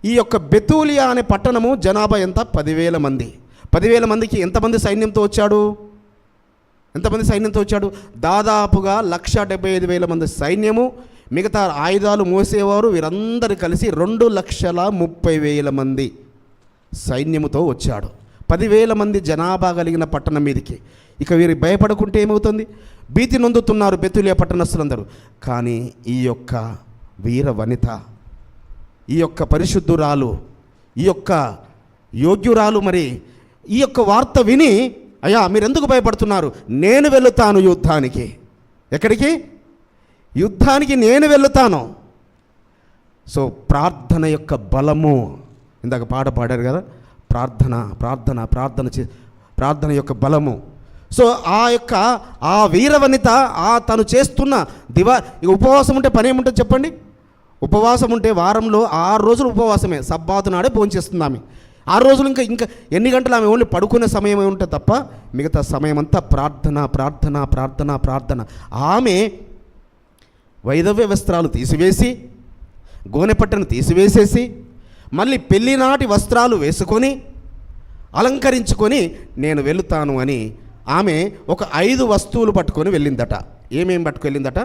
ఈ యొక్క బెతూలియా అనే పట్టణము జనాభా ఎంత? 10,000 మంది. 10,000 మందికి ఎంతమంది సైన్యంతో వచ్చాడు? దాదాపుగా 1,75,000 మంది సైన్యము, మిగతా ఆయుధాలు మోసేవారు, వీరందరూ కలిసి 2,30,000 మంది సైన్యముతో వచ్చాడు. 10,000 మంది జనాభా కలిగిన పట్టణం మీదికి. ఇక వీరు భయపడకుంటే ఏమవుతుంది? భీతి నొందుతున్నారు బెతూలియా పట్టణస్థులందరూ. కానీ ఈ యొక్క వీర వనిత, ఈ యొక్క పరిశుద్ధురాలు, ఈ యొక్క యోగ్యురాలు మరి ఈ యొక్క వార్త విని, అయ్యా మీరెందుకు భయపడుతున్నారు? నేను వెళుతాను యుద్ధానికి. ఎక్కడికి? యుద్ధానికి నేను వెళుతాను. సో ప్రార్థన యొక్క బలము, ఇందాక పాట పాడారు కదా, ప్రార్థన యొక్క బలము. సో ఆ వీరవనిత తను చేస్తున్న ఉపవాసం ఉంటే పని ఏముంటుంది చెప్పండి? ఉపవాసం ఉంటే వారంలో 6 రోజులు ఉపవాసమే. సబ్బాతు నాడే భోంచేస్తుంది ఆమె. 6 రోజులు ఇంకా ఎన్ని గంటలు ఆమె ఓన్లీ పడుకునే సమయం ఉంటుంది తప్ప మిగతా సమయం అంతా ప్రార్థన. ఆమె వైధవ్య వస్త్రాలు తీసివేసి, గోనెపట్టను తీసివేసేసి, మళ్ళీ పెళ్లినాటి వస్త్రాలు వేసుకొని అలంకరించుకొని నేను వెళుతాను అని ఆమె ఒక 5 వస్తువులు పట్టుకొని వెళ్ళిందట. ఏమేం పట్టుకు వెళ్ళిందట?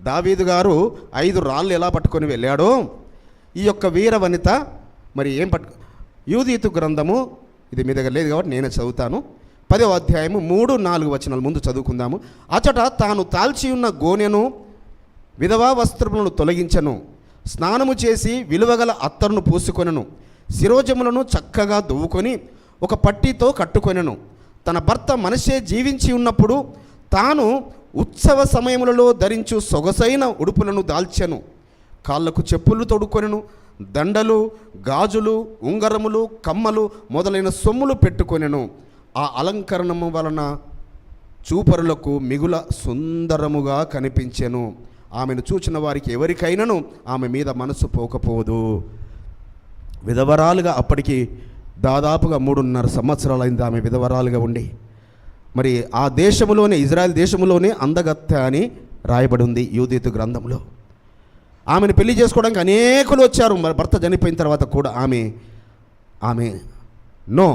దావీదు గారు 5 రాళ్ళు ఎలా పట్టుకొని వెళ్ళాడో ఈ యొక్క వీర వనిత మరి ఏం యూదితు గ్రంథము, ఇది మీ దగ్గర లేదు కాబట్టి నేనే చదువుతాను. 10వ అధ్యాయము 3-4 వచనాలు ముందు చదువుకుందాము. అచట తాను తాల్చి ఉన్న గోనెను, విధవా వస్త్రములను తొలగించను, స్నానము చేసి విలువగల అత్తరును పూసుకొనెను, శిరోజములను చక్కగా దువ్వుకొని ఒక పట్టీతో కట్టుకొనెను. తన భర్త మనషే జీవించి ఉన్నప్పుడు తాను ఉత్సవ సమయములలో ధరించు సొగసైన ఉడుపులను దాల్చెను, కాళ్ళకు చెప్పులు తొడుకొనెను, దండలు, గాజులు, ఉంగరములు, కమ్మలు మొదలైన సొమ్ములు పెట్టుకొనెను. ఆ అలంకరణము వలన చూపరులకు మిగుల సుందరముగా కనిపించెను. ఆమెను చూచిన వారికి ఎవరికైనాను ఆమె మీద మనసు పోకపోదు. విధవరాలుగా అప్పటికి దాదాపుగా 3.5 సంవత్సరాలైంది ఆమె విధవరాలుగా ఉండి. మరి ఆ దేశంలోనే, ఇజ్రాయెల్ దేశంలోనే అందగత్తె అని రాయబడి ఉంది యూదితు గ్రంథంలో. ఆమెను పెళ్లి చేసుకోవడానికి అనేకులు వచ్చారు. మరి భర్త చనిపోయిన తర్వాత కూడా ఆమె నో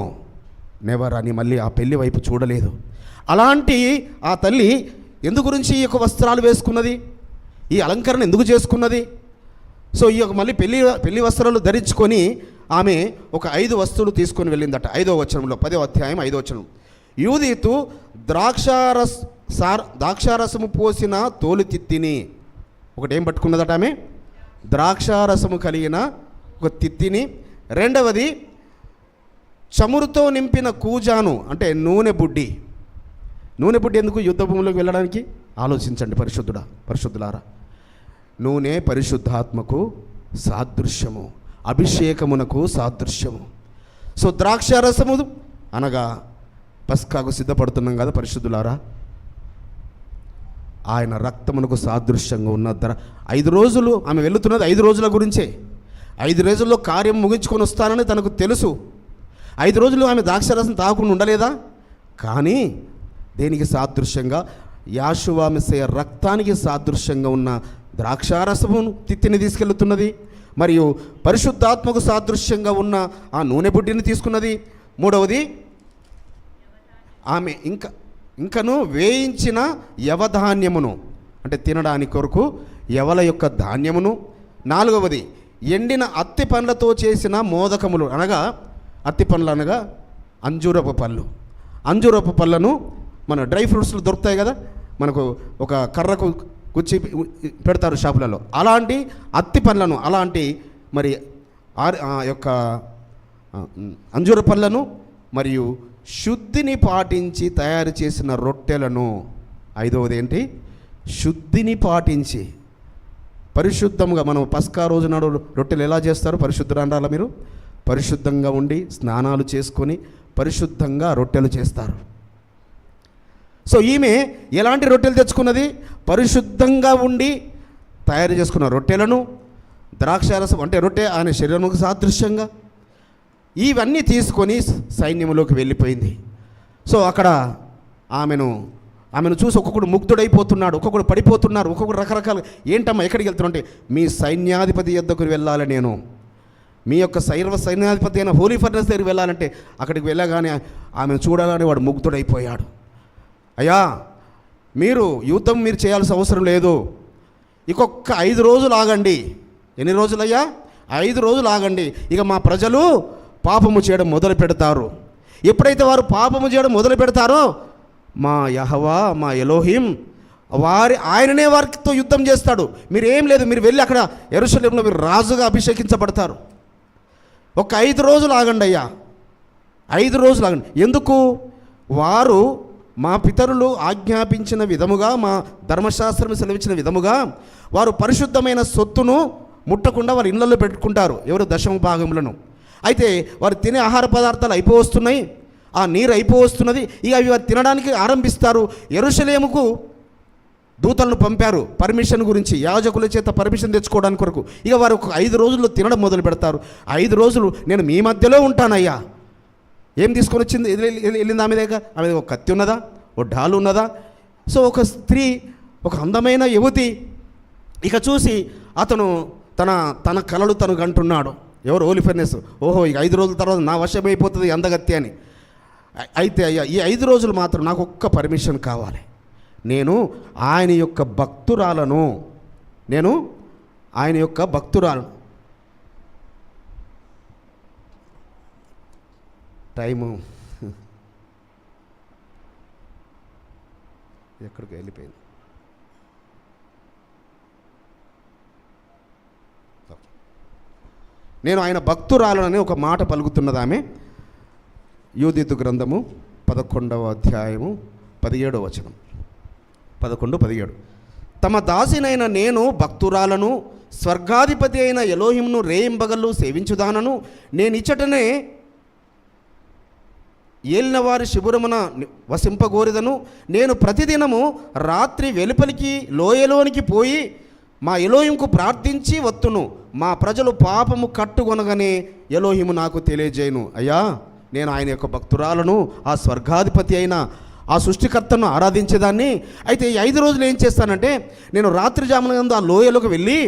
నెవర్ అని మళ్ళీ ఆ పెళ్లి వైపు చూడలేదు. అలాంటి ఆ తల్లి ఎందు గురించి ఈ యొక్క వస్త్రాలు వేసుకున్నది? ఈ అలంకరణ ఎందుకు చేసుకున్నది? సో ఈ యొక్క మళ్ళీ పెళ్లి వస్త్రాలు ధరించుకొని ఆమె ఒక 5 వస్తువులు తీసుకొని వెళ్ళిందట. 5వ వచనంలో 10వ అధ్యాయం 5వ వచనం. యూదీతు ద్రాక్షారసము పోసిన తోలు తిత్తిని, ఒకటేం పట్టుకున్నదట ఆమె? ద్రాక్షారసము కలిగిన ఒక తిత్తిని. రెండవది చమురుతో నింపిన కూజాను, అంటే నూనె బుడ్డి. నూనె బుడ్డి ఎందుకు యుద్ధ భూమిలోకి వెళ్ళడానికి? ఆలోచించండి పరిశుద్ధులారా. నూనె పరిశుద్ధాత్మకు సాదృశ్యము, అభిషేకమునకు సాదృశ్యము. సో ద్రాక్షారసము అనగా పస్కాకు సిద్ధపడుతున్నాం కదా పరిశుద్ధులారా, ఆయన రక్తమునకు సాదృశ్యంగా ఉన్న 5 రోజులు ఆమె వెళుతున్నది 5 రోజుల గురించే. 5 రోజుల్లో కార్యం ముగించుకొని వస్తానని తనకు తెలుసు. 5 రోజులు ఆమె ద్రాక్షారసం తాగకుండా ఉండలేదా? కానీ దేనికి సాదృశ్యంగా? యాషువా మెస్సయ్య రక్తానికి సాదృశ్యంగా ఉన్న ద్రాక్షారసమును తిత్తిని తీసుకెళ్తున్నది, మరియు పరిశుద్ధాత్మకు సాదృశ్యంగా ఉన్న ఆ నూనె బుడ్డిని తీసుకున్నది. మూడవది ఆమె ఇంకను వేయించిన యవధాన్యమును, అంటే తినడానికి కొరకు యవల యొక్క ధాన్యమును. నాలుగవది ఎండిన అత్తి పండ్లతో చేసిన మోదకములు, అనగా అత్తి పండ్లు అనగా అంజూరపు పళ్ళు. అంజూరపు పళ్ళను మన డ్రై ఫ్రూట్స్లో దొరుకుతాయి కదా, మనకు ఒక కర్రకు గుచ్చి పెడతారు షాపులలో, అలాంటి అత్తి పండ్లను, అలాంటి మరి యొక్క అంజూర పళ్ళను, మరియు శుద్ధిని పాటించి తయారు చేసిన రొట్టెలను. 5వది ఏంటి? శుద్ధిని పాటించి పరిశుద్ధంగా. మనం పస్కా రోజు నాడు రొట్టెలు ఎలా చేస్తారు? పరిశుద్ధురాండాల మీరు పరిశుద్ధంగా ఉండి స్నానాలు చేసుకొని పరిశుద్ధంగా రొట్టెలు చేస్తారు. సో ఈమె ఎలాంటి రొట్టెలు తెచ్చుకున్నది? పరిశుద్ధంగా ఉండి తయారు చేసుకున్న రొట్టెలను, ద్రాక్షారసం అంటే రొట్టె ఆయన శరీరముకు సాదృశ్యంగా, ఇవన్నీ తీసుకొని సైన్యంలోకి వెళ్ళిపోయింది. సో అక్కడ ఆమెను చూసి ఒక్కొక్కడు ముగ్ధుడైపోతున్నాడు, ఒక్కొక్కడు పడిపోతున్నారు, ఒక్కొక్కడు రకరకాల. ఏంటమ్మా ఎక్కడికి వెళ్తున్నా అంటే, మీ సైన్యాధిపతి యొద్దకు వెళ్ళాలి, నేను మీ యొక్క సైన్యాధిపతి అయిన హోలీ ఫర్నెస్ దగ్గరికి వెళ్ళాలంటే, అక్కడికి వెళ్ళగానే ఆమెను చూడగానే వాడు ముగ్ధుడైపోయాడు. అయ్యా, మీరు యుద్ధం మీరు చేయాల్సిన అవసరం లేదు, ఇంకొక 5 రోజులు ఆగండి. ఎన్ని రోజులయ్యా? 5 రోజులు ఆగండి. ఇక మా ప్రజలు పాపము చేయడం మొదలు పెడతారు. ఎప్పుడైతే వారు పాపము చేయడం మొదలు పెడతారో, మా యెహోవా, మా ఎలోహిం ఆయననే వారితో యుద్ధం చేస్తాడు. మీరేం లేదు, మీరు వెళ్ళి అక్కడ యెరూషలేములో మీరు రాజుగా అభిషేకించబడతారు. ఒక 5 రోజులు ఆగండి అయ్యా, 5 రోజులు ఆగండి. ఎందుకు? వారు మా పితరులు ఆజ్ఞాపించిన విధముగా, మా ధర్మశాస్త్రం సెలవిచ్చిన విధముగా వారు పరిశుద్ధమైన సొత్తును ముట్టకుండా వారి ఇళ్ళల్లో పెట్టుకుంటారు. ఎవరు? 10వ భాగములను. అయితే వారు తినే ఆహార పదార్థాలు అయిపోవస్తున్నాయి, ఆ నీరు అయిపోవస్తున్నది. ఇక అవి వారు తినడానికి ఆరంభిస్తారు. యెరూషలేముకు దూతలను పంపారు పర్మిషన్ గురించి, యాజకుల చేత పర్మిషన్ తెచ్చుకోవడానికి కొరకు. ఇక వారు ఒక 5 రోజుల్లో తినడం మొదలు పెడతారు. 5 రోజులు నేను మీ మధ్యలో ఉంటానయ్యా. ఏం తీసుకొని వచ్చింది? వెళ్ళింది ఆమె దగ్గర. ఆమె ఒక కత్తి ఉన్నదా? ఒక ఢాలు ఉన్నదా? సో ఒక స్త్రీ, ఒక అందమైన యువతి. ఇక చూసి అతను తన కలలు తను కంటున్నాడు. ఎవరు? హోలీ ఫర్నెస్. ఓహో, ఇక 5 రోజుల తర్వాత నా వశమైపోతుంది అందగత్తి అని. అయితే అయ్యా, ఈ 5 రోజులు మాత్రం నాకు ఒక్క పర్మిషన్ కావాలి. నేను ఆయన యొక్క భక్తురాలను. టైము ఎక్కడికి వెళ్ళిపోయింది. నేను ఆయన భక్తురాలనని ఒక మాట పలుకుతున్నది ఆమె. యూదీతు గ్రంథము 11వ అధ్యాయము 17వ వచనం. 11-17. తమ దాసినైన నేను భక్తురాలను, స్వర్గాధిపతి అయిన ఎలోహింను రేయింబగళ్ళు సేవించుదానను. నేనిచ్చటనే ఏలిన వారి శిబిరమున వసింపగోరిదను. నేను ప్రతిదినము రాత్రి వెలుపలికి లోయలోనికి పోయి మా ఎలోహింకు ప్రార్థించి వత్తును. మా ప్రజలు పాపము కట్టుకొనగానే ఎలోహిము నాకు తెలియజేయును. అయ్యా, నేను ఆయన యొక్క భక్తురాలను, ఆ స్వర్గాధిపతి అయిన ఆ సృష్టికర్తను ఆరాధించేదాన్ని. అయితే ఈ 5 రోజులు ఏం చేస్తానంటే, నేను రాత్రి జామున ఆ లోయలోకి వెళ్ళి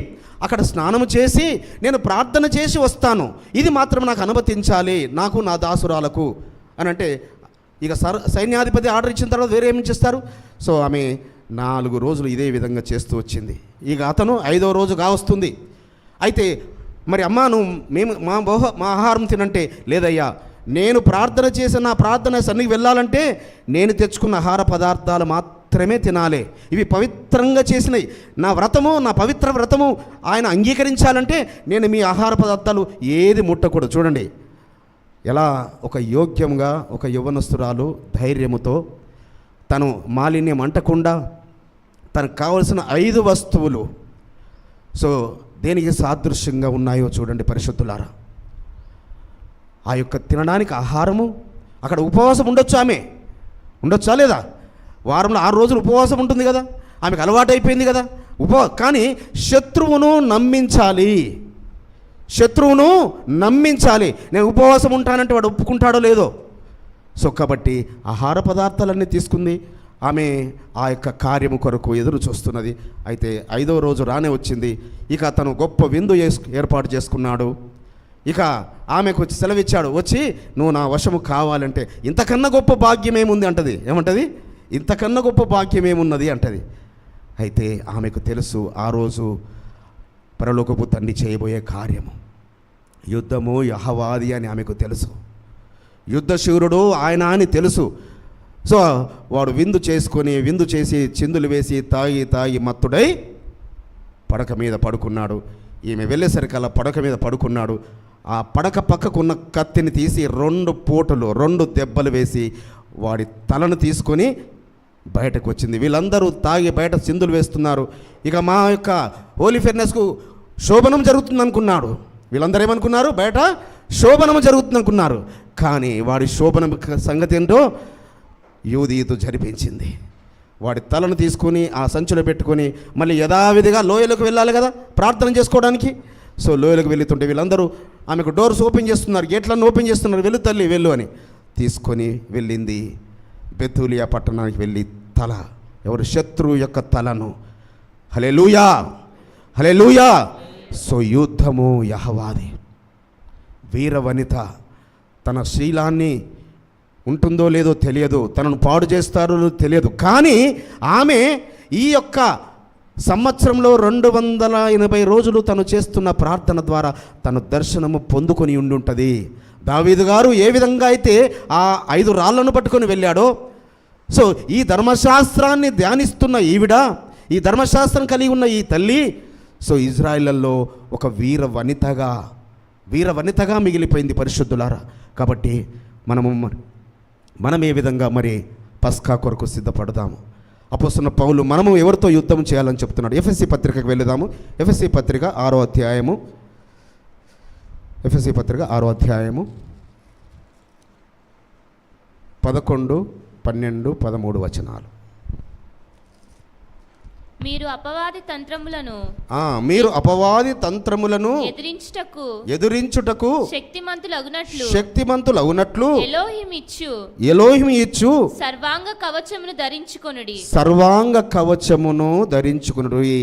అక్కడ స్నానము చేసి నేను ప్రార్థన చేసి వస్తాను. ఇది మాత్రం నాకు అనుమతించాలి, నాకు నా దాసురాలకు అని అంటే. ఇక సైన్యాధిపతి ఆర్డర్ ఇచ్చిన తర్వాత వేరే ఏమి చేస్తారు? సో ఆమె 4 రోజులు ఇదే విధంగా చేస్తూ వచ్చింది. ఇక అతను 5వ రోజు కావస్తుంది. అయితే మరి అమ్మా నువ్వు మేము మా ఆహారం తినంటే, లేదయ్యా నేను ప్రార్థన చేసిన నా ప్రార్థన సన్నిధికి వెళ్ళాలంటే నేను తెచ్చుకున్న ఆహార పదార్థాలు మాత్రమే తినాలి. ఇవి పవిత్రంగా చేసినవి, నా వ్రతము, నా పవిత్ర వ్రతము ఆయన అంగీకరించాలంటే నేను మీ ఆహార పదార్థాలు ఏది ముట్టకూడదు. చూడండి ఎలా ఒక యోగ్యంగా ఒక యవ్వనస్తురాలు ధైర్యముతో తను మాలిన్యం అంటకుండా తనకు కావలసిన 5 వస్తువులు సో దేనికి సాదృశ్యంగా ఉన్నాయో చూడండి పరిశుద్ధులారా. ఆ యొక్క తినడానికి ఆహారము, అక్కడ ఉపవాసం ఉండొచ్చు, ఆమె ఉండొచ్చా లేదా? వారంలో 6 రోజులు ఉపవాసం ఉంటుంది కదా, ఆమెకు అలవాటు అయిపోయింది కదా కానీ శత్రువును నమ్మించాలి, శత్రువును నమ్మించాలి. నేను ఉపవాసం ఉంటానంటే వాడు ఒప్పుకుంటాడో లేదో. సో కాబట్టి ఆహార పదార్థాలన్నీ తీసుకుంది ఆమె, ఆ యొక్క కార్యము కొరకు ఎదురు చూస్తున్నది. అయితే 5వ రోజు రానే వచ్చింది. ఇక తను గొప్ప విందు ఏర్పాటు చేసుకున్నాడు. ఇక ఆమెకు సెలవిచ్చాడు, వచ్చి నువ్వు నా వశము కావాలంటే ఇంతకన్నా గొప్ప భాగ్యం ఏముంది అంటది. ఏమంటది? ఇంతకన్నా గొప్ప భాగ్యం ఏమున్నది అంటది. అయితే ఆమెకు తెలుసు ఆ రోజు పరలోకపు తండ్రి చేయబోయే కార్యము యుద్ధము, యెహోవాది అని ఆమెకు తెలుసు. యుద్ధశూరుడు ఆయన అని తెలుసు. సో వాడు విందు చేసి చిందులు వేసి తాగి మత్తుడై పడక మీద పడుకున్నాడు. ఈమె వెళ్ళేసరికల్లా పడక మీద పడుకున్నాడు. ఆ పడక పక్కకున్న కత్తిని తీసి 2 దెబ్బలు వేసి వాడి తలను తీసుకొని బయటకు వచ్చింది. వీళ్ళందరూ తాగి బయట చిందులు వేస్తున్నారు. ఇక మా యొక్క హోలీ ఫెర్నెస్కు శోభనం జరుగుతుంది అనుకున్నాడు. వీళ్ళందరూ ఏమనుకున్నారు? బయట శోభనం జరుగుతుంది అనుకున్నారు. కానీ వాడి శోభనం సంగతి ఏంటో యూదీతు జరిపించింది. వాడి తలను తీసుకొని ఆ సంచిలో పెట్టుకొని మళ్ళీ యథావిధిగా లోయలకు వెళ్ళాలి కదా ప్రార్థన చేసుకోవడానికి. సో లోయలకు వెళ్తుంటే వీళ్ళందరూ ఆమెకు డోర్స్ ఓపెన్ చేస్తున్నారు, గేట్లను ఓపెన్ చేస్తున్నారు. వెళ్ళు తల్లి వెళ్ళు అని తీసుకొని వెళ్ళింది. బెతూలియా పట్టణానికి వెళ్ళి ఎవరు? శత్రువు యొక్క తలను. హల్లెలూయా, హల్లెలూయా. సో యుద్ధము యెహోవాది. వీర వనిత తన శీలాన్ని ఉంటుందో లేదో తెలియదు, తనను పాడు చేస్తారో తెలియదు, కానీ ఆమె ఈ యొక్క సంవత్సరంలో 280 రోజులు తను చేస్తున్న ప్రార్థన ద్వారా తను దర్శనము పొందుకొని ఉండుంటుంది. దావీదు గారు ఏ విధంగా అయితే ఆ 5 రాళ్లను పట్టుకొని వెళ్ళాడో, సో ఈ ధర్మశాస్త్రాన్ని ధ్యానిస్తున్న ఈవిడ, ఈ ధర్మశాస్త్రం కలిగి ఉన్న ఈ తల్లి, సో ఇజ్రాయిల్లో ఒక వీర వనితగా మిగిలిపోయింది పరిశుద్ధులారా. కాబట్టి మనం ఏ విధంగా మరి పస్కా కొరకు సిద్ధపడదాము. అపోస్తలుడైన పౌలు మనము ఎవరితో యుద్ధం చేయాలని చెప్తున్నాడు. ఎఫెసీ పత్రికకు వెళదాము. ఎఫెసీ పత్రిక 6వ అధ్యాయము, ఎఫెసీ పత్రిక 6వ అధ్యాయము 11, 12, 13 వచనాలు. మీరు అపవాది తంత్రములను ఎదిరించుటకు శక్తిమంతులగునట్లు ఎలోహిము ఇచ్చు సర్వాంగ కవచమును ధరించుకొనుడి.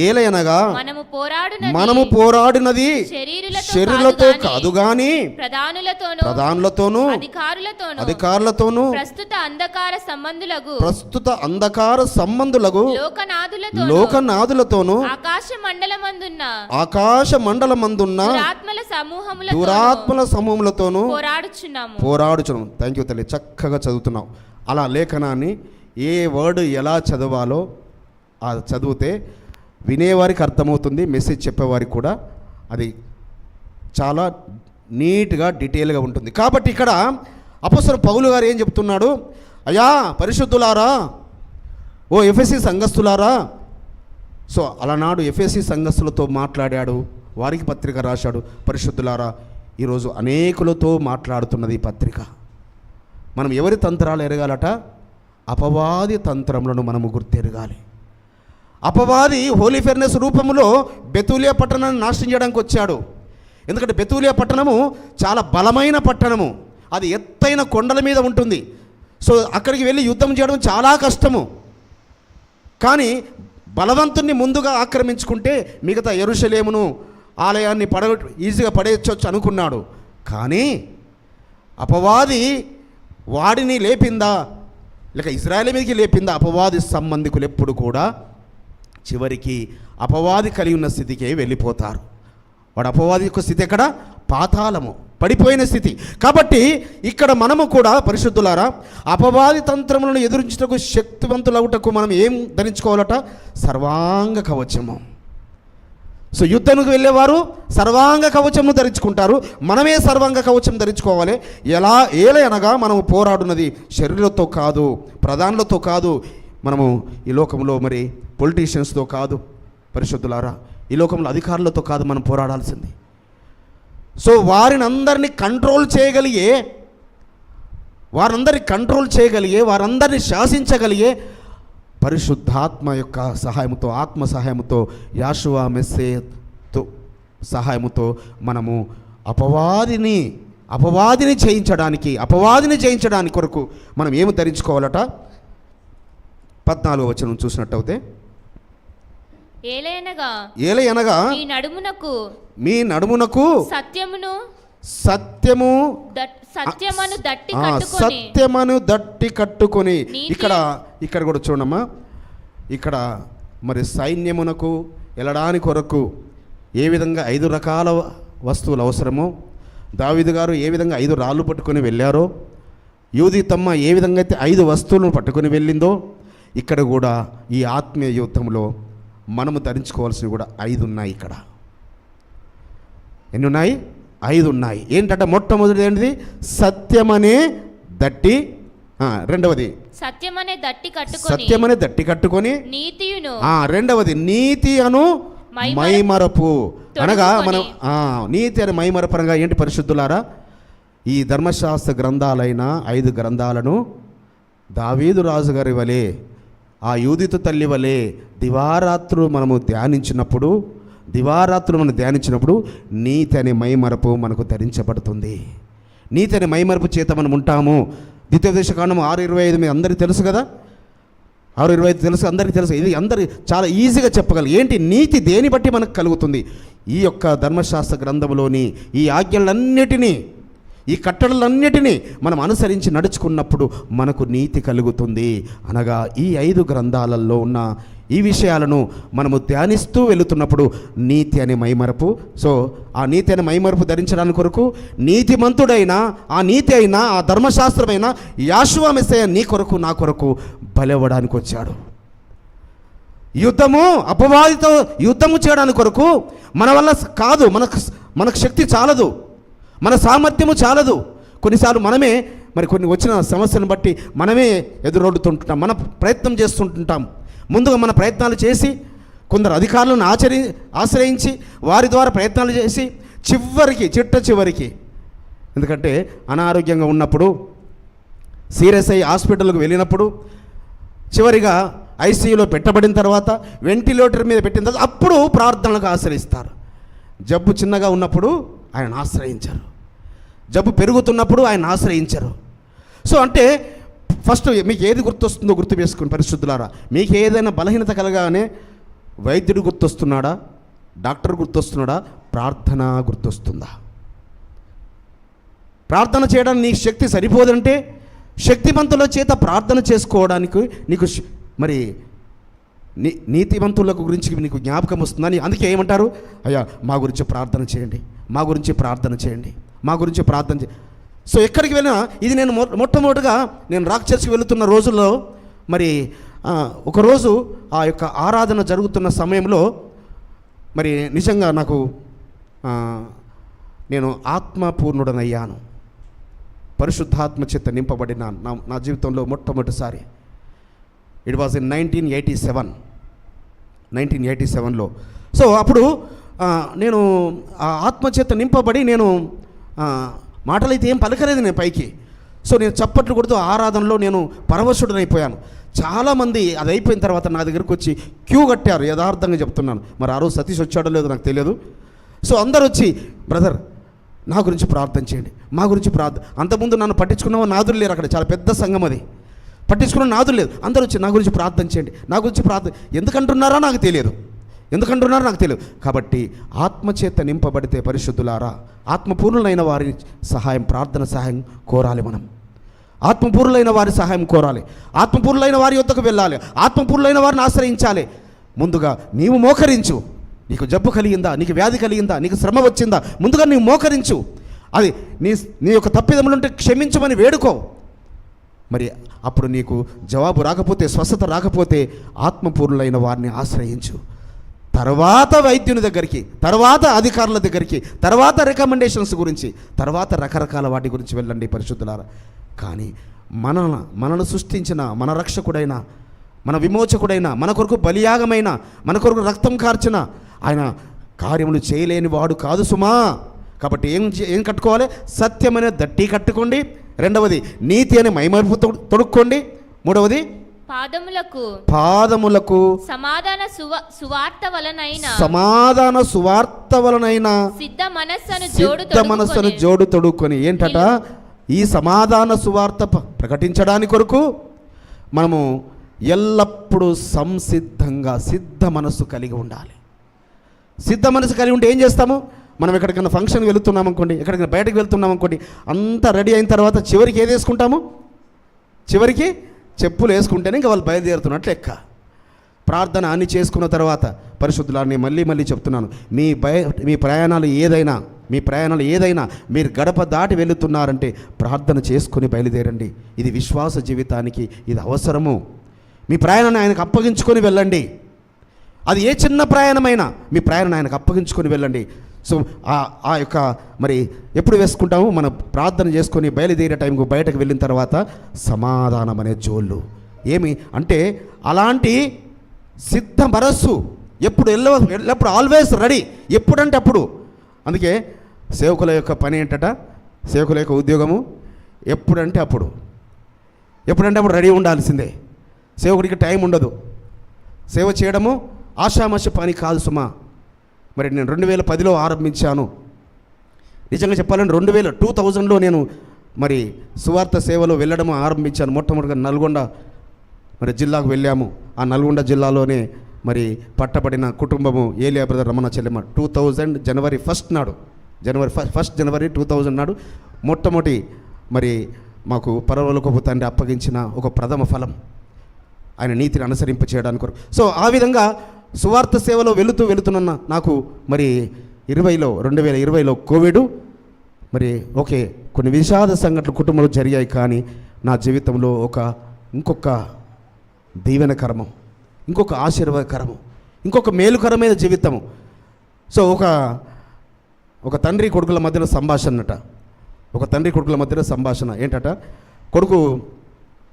ఏలయనగా మనము పోరాడినది శరీరులతో కాదు గాని ప్రధానులతోనూ అధికారులతోనూ ప్రస్తుత అంధకార సంబంధులకు లోకనాదులతోనూ ఆకాశ మండలమందున్న దురాత్మల సమూహములతోనూ పోరాడుచున్నాము. థ్యాంక్ యూ తల్లి, చక్కగా చదువుతున్నావు. అలా లేఖనాన్ని ఏ వర్డ్ ఎలా చదవాలో ఆ చదివితే వినేవారికి అర్థమవుతుంది, మెసేజ్ చెప్పేవారికి కూడా అది చాలా నీట్గా డీటెయిల్గా ఉంటుంది. కాబట్టి ఇక్కడ అపోస్తలుడు పౌలు గారు ఏం చెప్తున్నాడు? అయ్యా పరిశుద్ధులారా, ఓ ఎఫెసీ సంఘస్థులారా. సో అలనాడు ఎఫెసీ సంఘస్థులతో మాట్లాడాడు, వారికి పత్రిక రాశాడు. పరిశుద్ధులారా, ఈరోజు అనేకులతో మాట్లాడుతున్నది ఈ పత్రిక. మనం ఎవరి తంత్రాలు ఎరగాలట? అపవాది తంత్రములను మనము గుర్తెరగాలి. అపవాది హోలీ ఫెర్నెస్ రూపంలో బెతూలియా పట్టణాన్ని నాశనం చేయడానికి వచ్చాడు. ఎందుకంటే బెతూలియా పట్టణము చాలా బలమైన పట్టణము, అది ఎత్తైన కొండల మీద ఉంటుంది. సో అక్కడికి వెళ్ళి యుద్ధం చేయడం చాలా కష్టము. కానీ బలవంతుణ్ణి ముందుగా ఆక్రమించుకుంటే మిగతా యెరూషలేమును ఆలయాన్ని ఈజీగా పడేయచ్చు అనుకున్నాడు. కానీ అపవాది వాడిని లేపిందా లేక ఇజ్రాయేల్ మీదకి లేపిందా? అపవాది సంబంధికులు ఎప్పుడు కూడా చివరికి అపవాది కలిగి ఉన్న స్థితికే వెళ్ళిపోతారు. వాడు అపవాది యొక్క స్థితి ఎక్కడ? పాతాళము, పడిపోయిన స్థితి. కాబట్టి ఇక్కడ మనము కూడా పరిశుద్ధులారా, అపవాది తంత్రములను ఎదురించుటకు శక్తివంతులవుటకు మనం ఏం ధరించుకోవాలట? సర్వాంగ కవచము. సో యుద్ధానికి వెళ్ళేవారు సర్వాంగ కవచమును ధరించుకుంటారు. మనమే సర్వాంగ కవచం ధరించుకోవాలి. ఏలయనగా మనము పోరాడున్నది శరీరంతో కాదు, ప్రధానులతో కాదు, మనము ఈ లోకంలో మరి పొలిటీషియన్స్తో కాదు పరిశుద్ధులారా, ఈ లోకంలో అధికారులతో కాదు మనం పోరాడాల్సింది. సో వారిని అందరినీ కంట్రోల్ చేయగలిగే, వారందరినీ శాసించగలిగే పరిశుద్ధాత్మ యొక్క సహాయముతో, ఆత్మ సహాయముతో, యాషువా మెస్సేతో సహాయముతో మనము అపవాదిని జయించడానికి కొరకు మనం ఏమి ధరించుకోవాలట? 14వ వచనం చూసినట్టయితే, ఏలయనగా మీ నడుమునకు సత్యమును దట్టి కట్టుకొని. ఇక్కడ కూడా చూడమ్మా, ఇక్కడ మరి సైన్యమునకు వెళ్ళడానికి కొరకు ఏ విధంగా 5 రకాల వస్తువులు అవసరమో, దావీదు గారు ఏ విధంగా 5 రాళ్ళు పట్టుకొని వెళ్ళారో, యూదితమ్మ ఏ విధంగా అయితే 5 వస్తువులను పట్టుకొని వెళ్ళిందో, ఇక్కడ కూడా ఈ ఆత్మీయ యుద్ధంలో మనము ధరించుకోవాల్సినవి కూడా 5 ఉన్నాయి. ఇక్కడ ఎన్ని ఉన్నాయి? 5 ఉన్నాయి. ఏంటంటే మొట్టమొదటిది ఏంటిది? సత్యమనే దట్టి, రెండవది సత్యమనే దట్టి కట్టుకొని, రెండవది నీతి అను మైమరపు. అనగా మనం నీతి అని మైమరపరంగా ఏంటి పరిశుద్ధులారా? ఈ ధర్మశాస్త్ర గ్రంథాలైన 5 గ్రంథాలను దావీదు రాజు గారి వలె, ఆ యూదితు తల్లి వలె దివారాత్రులు మనం ధ్యానించినప్పుడు నీతి అనే మైమరపు మనకు ధరించబడుతుంది. నీతి అనే మైమరపు చేత మనం ఉంటాము. ద్వితీయోపదేశకాండం 6:25 మీ అందరికీ తెలుసు కదా, 6:25 తెలుసు, అందరికీ తెలుసు. ఇది అందరి చాలా ఈజీగా చెప్పగలరు. ఏంటి నీతి దేని బట్టి మనకు కలుగుతుంది? ఈ యొక్క ధర్మశాస్త్ర గ్రంథంలోని ఈ ఆజ్ఞలన్నిటినీ, ఈ కట్టడలన్నిటినీ మనం అనుసరించి నడుచుకున్నప్పుడు మనకు నీతి కలుగుతుంది. అనగా ఈ 5 గ్రంథాలలో ఉన్న ఈ విషయాలను మనము ధ్యానిస్తూ వెళుతున్నప్పుడు నీతి అనే మైమరపు, సో ఆ నీతి అనే మైమరపు ధరించడానికి కొరకు నీతిమంతుడైన ఆ నీతి అయినా ఆ ధర్మశాస్త్రమైన యాషువా మెస్సయ్య నీ కొరకు నా కొరకు బలవ్వడానికి వచ్చాడు. అపవాదితో యుద్ధము చేయడానికి కొరకు మన వల్ల కాదు, మనకు శక్తి చాలదు, మన సామర్థ్యము చాలదు. కొన్నిసార్లు మనమే మరి కొన్ని వచ్చిన సమస్యలను బట్టి మనమే ఎదురొడుతుంటాం, మన ప్రయత్నం చేస్తుంటాం. ముందుగా మన ప్రయత్నాలు చేసి కొందరు అధికారులను ఆశ్రయించి వారి ద్వారా ప్రయత్నాలు చేసి చివరికి ఎందుకంటే అనారోగ్యంగా ఉన్నప్పుడు సీరియస్ అయ్యి హాస్పిటల్కి వెళ్ళినప్పుడు చివరిగా ఐసీయూలో పెట్టబడిన తర్వాత వెంటిలేటర్ మీద పెట్టిన తర్వాత అప్పుడు ప్రార్థనలకు ఆశ్రయిస్తారు. జబ్బు చిన్నగా ఉన్నప్పుడు ఆయన ఆశ్రయించారు, జబ్బు పెరుగుతున్నప్పుడు ఆయన ఆశ్రయించారు. సో అంటే ఫస్ట్ మీకు ఏది గుర్తొస్తుందో గుర్తు వేసుకుని పరిశుద్ధులారా, మీకు ఏదైనా బలహీనత కలగానే వైద్యుడు గుర్తొస్తున్నాడా, డాక్టర్ గుర్తొస్తున్నాడా, ప్రార్థన గుర్తొస్తుందా? ప్రార్థన చేయడానికి నీకు శక్తి సరిపోదంటే శక్తివంతుల చేత ప్రార్థన చేసుకోవడానికి నీకు మరి నీతివంతుల గురించి నీకు జ్ఞాపకం వస్తుందని అందుకే ఏమంటారు? అయ్యా మా గురించి ప్రార్థన చేయండి, మా గురించి ప్రార్థన చేయండి, మా గురించి ప్రార్థన చేయండి. సో ఎక్కడికి వెళ్ళినా ఇది నేను మొట్టమొదటిగా నేను రాక్ చర్చ్కి వెళుతున్న రోజుల్లో మరి ఒకరోజు ఆ యొక్క ఆరాధన జరుగుతున్న సమయంలో మరి నిజంగా నాకు నేను ఆత్మపూర్ణుడనయ్యాను, పరిశుద్ధాత్మ చేత నింపబడిన నా జీవితంలో మొట్టమొదటిసారి. ఇట్ వాజ్ ఇన్ 1987లో. సో అప్పుడు నేను ఆ ఆత్మచేత నింపబడి నేను మాటలైతే ఏం పలకలేదు నేను పైకి. సో నేను చప్పట్లు కొడుతూ ఆరాధనలో నేను పరవశుడనైపోయాను. చాలామంది అది అయిపోయిన తర్వాత నా దగ్గరకు వచ్చి క్యూ కట్టారు. యథార్థంగా చెప్తున్నాను, మరి ఆ రోజు సతీష్ వచ్చాడో లేదో నాకు తెలియదు. సో అందరు వచ్చి బ్రదర్ నా గురించి ప్రార్థన చేయండి, మా గురించి అంతకుముందు నన్ను పట్టించుకున్నావో నాదులు లేరు, అక్కడ చాలా పెద్ద సంఘం అది, పట్టించుకున్న నాదులు లేదు. అందరూ వచ్చి నా గురించి ప్రార్థన చేయండి, నా గురించి ఎందుకంటున్నారో నాకు తెలియదు. కాబట్టి ఆత్మచేత నింపబడితే పరిశుద్ధులారా, ఆత్మపూర్ణులైన వారి సహాయం, ప్రార్థన సహాయం కోరాలి. మనం ఆత్మపూర్ణులైన వారి సహాయం కోరాలి, ఆత్మపూర్ణులైన వారి యొద్దకు వెళ్ళాలి, ఆత్మపూర్ణులైన వారిని ఆశ్రయించాలి. ముందుగా నీవు మోకరించు. నీకు జబ్బు కలిగిందా, నీకు వ్యాధి కలిగిందా, నీకు శ్రమ వచ్చిందా, ముందుగా నీవు మోకరించు. అది నీ యొక్క తప్పిదములుంటే క్షమించమని వేడుకో. మరి అప్పుడు నీకు జవాబు రాకపోతే, స్వస్థత రాకపోతే ఆత్మపూర్ణులైన వారిని ఆశ్రయించు. తర్వాత వైద్యుని దగ్గరికి, తర్వాత అధికారుల దగ్గరికి, తర్వాత రికమెండేషన్స్ గురించి, తర్వాత రకరకాల వాటి గురించి వెళ్ళండి పరిశుద్ధులారా. కానీ మనను సృష్టించిన మన రక్షకుడైన, మన విమోచకుడైన, మన కొరకు బలియాగమైన, మన కొరకు రక్తం కార్చిన ఆయన కార్యములు చేయలేని వాడు కాదు సుమా. కాబట్టి ఏం కట్టుకోవాలి? సత్యమనే దట్టి కట్టుకోండి. రెండవది నీతి అనే మైమరుపు తొడుక్కోండి. మూడవది పాదములకు సమాధాన సువార్త వలనైన సిద్ధ మనస్సును జోడు తొడుక్కొని. ఏంటట? ఈ సమాధాన సువార్త ప్రకటించడానికి కొరకు మనము ఎల్లప్పుడూ సంసిద్ధంగా సిద్ధ మనస్సు కలిగి ఉండాలి. సిద్ధ మనసు కలిగి ఉంటే ఏం చేస్తాము? మనం ఎక్కడికైనా ఫంక్షన్కి వెళుతున్నాం అనుకోండి, ఎక్కడికైనా బయటకు వెళ్తున్నాం అనుకోండి, అంతా రెడీ అయిన తర్వాత చివరికి ఏది వేసుకుంటాము? చివరికి చెప్పులు వేసుకుంటేనే ఇంకా వాళ్ళు బయలుదేరుతున్నట్లు లెక్క. ప్రార్థన అన్ని చేసుకున్న తర్వాత పరిశుద్ధులాన్ని మళ్ళీ చెప్తున్నాను, మీ ప్రయాణాలు ఏదైనా మీరు గడప దాటి వెళుతున్నారంటే ప్రార్థన చేసుకుని బయలుదేరండి. ఇది విశ్వాస జీవితానికి ఇది అవసరము. మీ ప్రయాణాన్ని ఆయనకు అప్పగించుకొని వెళ్ళండి. అది ఏ చిన్న ప్రయాణమైనా మీ ప్రయాణాన్ని ఆయనకు అప్పగించుకొని వెళ్ళండి. సో ఆ యొక్క మరి ఎప్పుడు వేసుకుంటాము? మనం ప్రార్థన చేసుకొని బయలుదేరే టైంకు బయటకు వెళ్ళిన తర్వాత సమాధానం అనే జోళ్ళు. ఏమి అంటే అలాంటి సిద్ధ మనస్సు ఎప్పుడు ఆల్వేస్ రెడీ, ఎప్పుడంటే అప్పుడు. అందుకే సేవకుల యొక్క పని ఏంటట? సేవకుల యొక్క ఉద్యోగము ఎప్పుడంటే అప్పుడు రెడీ ఉండాల్సిందే. సేవకుడికి టైం ఉండదు. సేవ చేయడము ఆషామాషి పని కాదు సుమా. మరి నేను 2010లో ఆరంభించాను. నిజంగా చెప్పాలంటే 2000లో నేను మరి సువార్త సేవలో వెళ్ళడం ఆరంభించాను. మొట్టమొదటిగా నల్గొండ మరి జిల్లాకు వెళ్ళాము. ఆ నల్గొండ జిల్లాలోనే మరి పట్టబడిన కుటుంబము ఏలియా బ్రదర్ రమణ చెల్లెమ్మ 2000 జనవరి 1 నాడు, జనవరి 2000 నాడు మొట్టమొదటి మరి మాకు పరలోకపు తండ్రి అప్పగించిన ఒక ప్రథమ ఫలం ఆయన నీతిని అనుసరింప చేయడానికి కొరకు. సో ఆ విధంగా సువార్త సేవలో వెళుతున్న నాకు మరి 2020లో కోవిడ్ మరి ఓకే కొన్ని విషాద సంఘటనలు కుటుంబంలో జరిగాయి. కానీ నా జీవితంలో ఇంకొక దీవెనకరము, ఇంకొక ఆశీర్వాదకరము, ఇంకొక మేలుకరమైన జీవితము. సో ఒక తండ్రి కొడుకుల మధ్యలో సంభాషణ ఏంటట? కొడుకు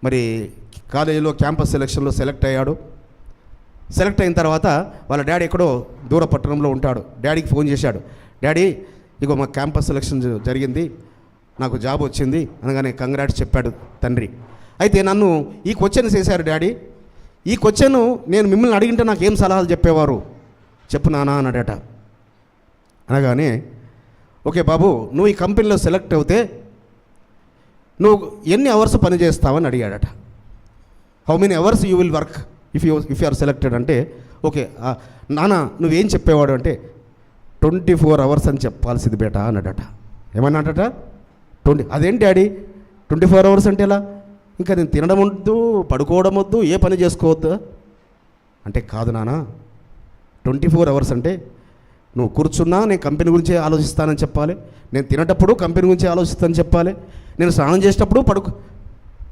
మరి కాలేజీలో క్యాంపస్ సెలక్షన్లో సెలెక్ట్ అయ్యాడు. సెలెక్ట్ అయిన తర్వాత వాళ్ళ డాడీ ఎక్కడో దూర పట్టణంలో ఉంటాడు. డాడీకి ఫోన్ చేశాడు, డాడీ ఇగో మా క్యాంపస్ సెలక్షన్ జరిగింది, నాకు జాబ్ వచ్చింది అనగానే కంగ్రాట్స్ చెప్పాడు తండ్రి. అయితే నన్ను ఈ క్వశ్చన్ చేశారు డాడీ, ఈ క్వశ్చన్ నేను మిమ్మల్ని అడిగింటే నాకు ఏం సలహాలు చెప్పేవారు చెప్పు నానా అన్నాడట. అనగానే ఓకే బాబు, నువ్వు ఈ కంపెనీలో సెలెక్ట్ అవుతే నువ్వు ఎన్ని అవర్స్ పని చేస్తావని అడిగాడట. How many hours you will work if you are selected అంటే ఓకే నాన్న నువ్వేం చెప్పేవాడు అంటే 24 అవర్స్ అని చెప్పాల్సింది బేటా అన్నాడట. ఏమన్నాడట? అదేంటి డాడీ 24 అవర్స్ అంటే ఎలా? ఇంకా నేను తినడం వద్దు, పడుకోవడం వద్దు, ఏ పని చేసుకోవద్దు అంటే కాదు నాన్న, 24 అవర్స్ అంటే నువ్వు కూర్చున్నా నేను కంపెనీ గురించే ఆలోచిస్తానని చెప్పాలి, నేను తినేటప్పుడు కంపెనీ గురించే ఆలోచిస్తానని చెప్పాలి, నేను స్నానం చేసేటప్పుడు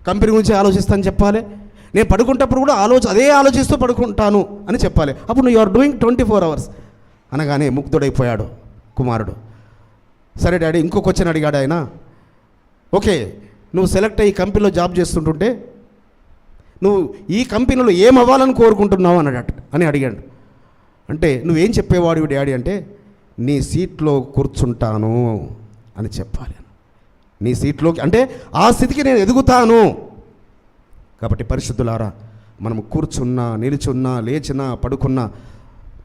కంపెనీ గురించే ఆలోచిస్తానని చెప్పాలి, నేను పడుకుంటప్పుడు కూడా అదే ఆలోచిస్తూ పడుకుంటాను అని చెప్పాలి. అప్పుడు నువ్వు ఆర్ డూయింగ్ 24 అవర్స్ అనగానే ముగ్ధుడైపోయాడు కుమారుడు. సరే డాడీ ఇంకో క్వశ్చన్ అడిగాడు ఆయన. ఓకే నువ్వు సెలెక్ట్ అయ్యి కంపెనీలో జాబ్ చేస్తుంటుంటే నువ్వు ఈ కంపెనీలో ఏం అవ్వాలని కోరుకుంటున్నావు అని అడిగాడు. అంటే నువ్వేం చెప్పేవాడు డాడీ అంటే నీ సీట్లో కూర్చుంటాను అని చెప్పాలి. నీ సీట్లోకి అంటే ఆ స్థితికి నేను ఎదుగుతాను. కాబట్టి పరిశుద్ధులారా, మనము కూర్చున్నా, నిలుచున్నా, లేచినా, పడుకున్నా,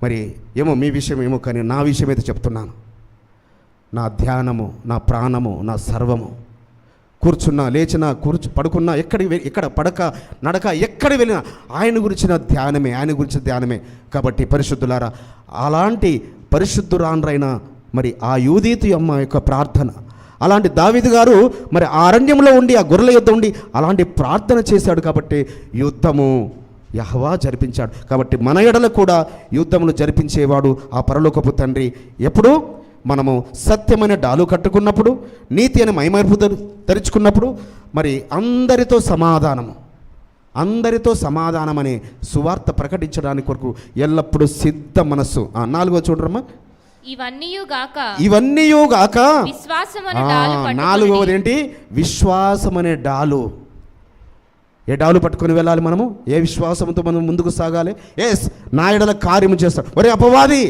మరి ఏమో మీ విషయం ఏమో కానీ నా విషయం అయితే చెప్తున్నాను. నా ధ్యానము, నా ప్రాణము, నా సర్వము, కూర్చున్నా, లేచినా, పడుకున్నా, ఎక్కడ పడక నడక ఎక్కడ వెళ్ళినా ఆయన గురించిన ధ్యానమే. కాబట్టి పరిశుద్ధులారా, అలాంటి పరిశుద్ధురాన్రైన మరి ఆ యూదీతు అమ్మ యొక్క ప్రార్థన, అలాంటి దావీదు గారు మరి ఆ అరణ్యంలో ఉండి ఆ గొర్రెల యుద్ధం ఉండి అలాంటి ప్రార్థన చేశాడు. కాబట్టి యుద్ధము యెహోవా జరిపించాడు. కాబట్టి మన ఎడల కూడా యుద్ధములు జరిపించేవాడు ఆ పరలోకపు తండ్రి. ఎప్పుడు మనము సత్యమైన డాలు కట్టుకున్నప్పుడు, నీతి అనే మైమర్పు ధరించుకున్నప్పుడు, మరి అందరితో సమాధానం అనే సువార్త ప్రకటించడానికి కొరకు ఎల్లప్పుడూ సిద్ధ మనస్సు. 4వ చూడరమ్మా. ఇవన్నీయు గాక విశ్వాసమనే 4వది ఏంటి? విశ్వాసం అనే డాలు. ఏ డాలు పట్టుకొని వెళ్ళాలి మనము? ఏ విశ్వాసంతో మనం ముందుకు సాగాలి? నా ఎడల కార్యము చేస్తాడు. ఒరే అపవాది,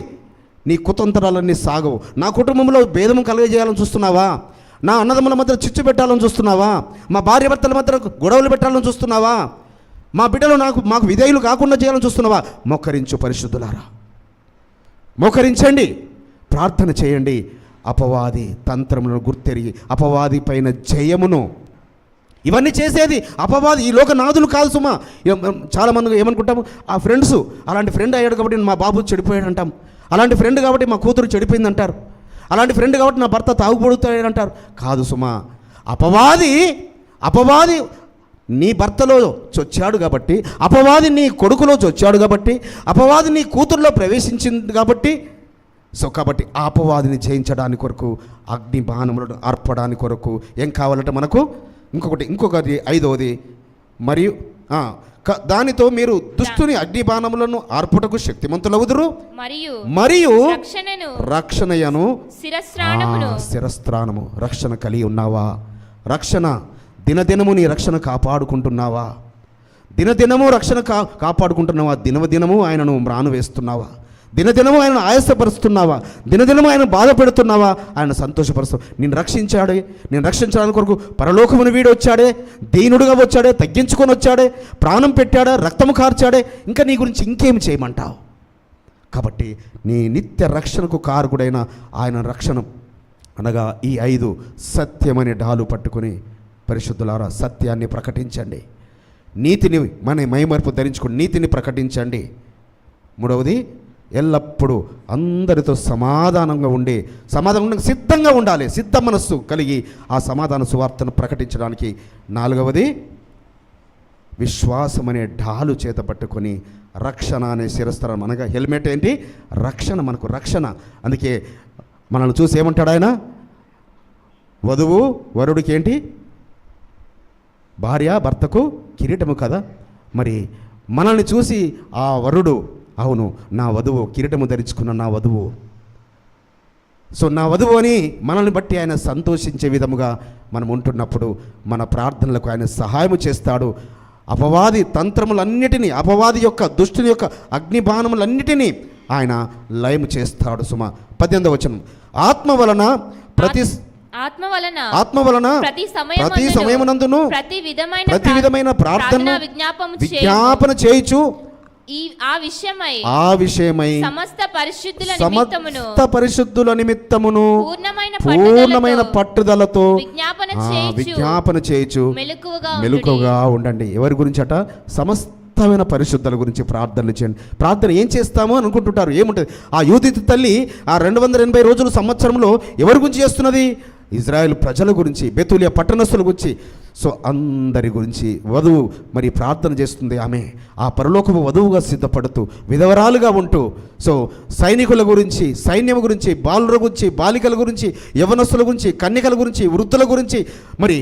నీ కుతంత్రాలన్నీ సాగవు. నా కుటుంబంలో భేదము కలుగజేయాలని చూస్తున్నావా? నా అన్నదమ్ముల మధ్య చిచ్చు పెట్టాలని చూస్తున్నావా? మా భార్య భర్తల మధ్య గొడవలు పెట్టాలని చూస్తున్నావా? మా బిడ్డలు మాకు విధేయులు కాకుండా చేయాలని చూస్తున్నావా? మోకరించు పరిశుద్ధులారా, మోకరించండి, ప్రార్థన చేయండి. అపవాది తంత్రములను గుర్తెరిగి అపవాది పైన జయమును. ఇవన్నీ చేసేది అపవాది, ఈ లోక నాదులు కాదు సుమా. చాలామంది ఏమనుకుంటాము, ఆ ఫ్రెండ్స్ అలాంటి ఫ్రెండ్ అయ్యాడు కాబట్టి మా బాబు చెడిపోయాడు అంటాం. అలాంటి ఫ్రెండ్ కాబట్టి మా కూతురు చెడిపోయింది అంటారు. అలాంటి ఫ్రెండ్ కాబట్టి నా భర్త తాగుబడుతాడు అంటారు. కాదు సుమా, అపవాది నీ భర్తలో చొచ్చాడు కాబట్టి, అపవాది నీ కొడుకులో చొచ్చాడు కాబట్టి, అపవాది నీ కూతురులో ప్రవేశించింది కాబట్టి, కాబట్టి ఆ అపవాదిని జయించడానికి కొరకు అగ్ని బాణములను అర్పడానికి కొరకు ఏం కావాలంటే మనకు ఇంకొకటి 5వది, మరియు దానితో మీరు దుష్టుని అగ్ని బాణములను ఆర్పుటకు శక్తిమంతులవుదురు, మరియు రక్షణయను శిరస్త్రాణము. రక్షణ కలిగి ఉన్నావా? రక్షణ దినదినము నీ రక్షణ కాపాడుకుంటున్నావా? దినదినము రక్షణ కాపాడుకుంటున్నావా? దినదినము ఆయనను మ్రాను వేస్తున్నావా? దినదినము ఆయన ఆయాసపరుస్తున్నావా? దినదినము ఆయన బాధ పెడుతున్నావా? ఆయన సంతోషపరుస్తూ నేను రక్షించడానికి కొరకు పరలోకమును వీడి వచ్చాడే, దీనుడుగా వచ్చాడే, తగ్గించుకొని వచ్చాడే, ప్రాణం పెట్టాడా, రక్తము కార్చాడే, ఇంకా నీ గురించి ఇంకేమి చేయమంటావు? కాబట్టి నీ నిత్య రక్షణకు కారకుడైన ఆయన రక్షణ అనగా ఈ 5 సత్యమనే డాలు పట్టుకుని పరిశుద్ధులారా సత్యాన్ని ప్రకటించండి. నీతిని మైమర్పు ధరించుకుని నీతిని ప్రకటించండి. 3వది, ఎల్లప్పుడూ అందరితో సమాధానంగా సిద్ధంగా ఉండాలి. సిద్ధ మనస్సు కలిగి ఆ సమాధాన సువార్తను ప్రకటించడానికి. 4వది, విశ్వాసం అనే ఢాలు చేత పట్టుకొని రక్షణ అనే శిరస్త్రం. అనగా హెల్మెట్ ఏంటి? రక్షణ, మనకు రక్షణ. అందుకే మనల్ని చూసి ఏమంటాడు ఆయన? వధువు వరుడికి ఏంటి? భార్య భర్తకు కిరీటము కదా. మరి మనల్ని చూసి ఆ వరుడు, అవును నా వధువు, కిరీటము ధరించుకున్న నా వధువు, నా వధువు అని మనల్ని బట్టి ఆయన సంతోషించే విధముగా మనం ఉంటున్నప్పుడు మన ప్రార్థనలకు ఆయన సహాయము చేస్తాడు. అపవాది తంత్రములన్నిటినీ, అపవాది యొక్క దుష్టుని యొక్క అగ్నిబాణములన్నిటినీ ఆయన లయము చేస్తాడు. సుమ 18వ వచనం, ఆత్మ వలన ప్రతి సమయమునందును ప్రతి విధమైన ప్రార్థన విజ్ఞాపన చేయుచు ఆ విషయమై సమస్త పరిశుద్ధుల నిమిత్తమును పూర్ణమైన పట్టుదలతో విజ్ఞాపన చేయుచు మెలకువగా ఉండండి. ఎవరి గురించి అట? సమస్తమైన పరిశుద్ధుల గురించి ప్రార్థనలు చేయండి. ప్రార్థన ఏం చేస్తామో అనుకుంటుంటారు. ఏముంటుంది? ఆ యూదిత తల్లి ఆ 280 రోజుల సంవత్సరంలో ఎవరి గురించి చేస్తున్నది? ఇజ్రాయెల్ ప్రజల గురించి, బెతులియా పట్టణస్థుల గురించి, అందరి గురించి వధువు మరి ప్రార్థన చేస్తుంది. ఆమె ఆ పరలోకపు వధువుగా సిద్ధపడుతూ విధవరాలుగా ఉంటూ సైనికుల గురించి, సైన్యం గురించి, బాలుల గురించి, బాలికల గురించి, యవనస్తుల గురించి, కన్యకల గురించి, వృద్ధుల గురించి, మరి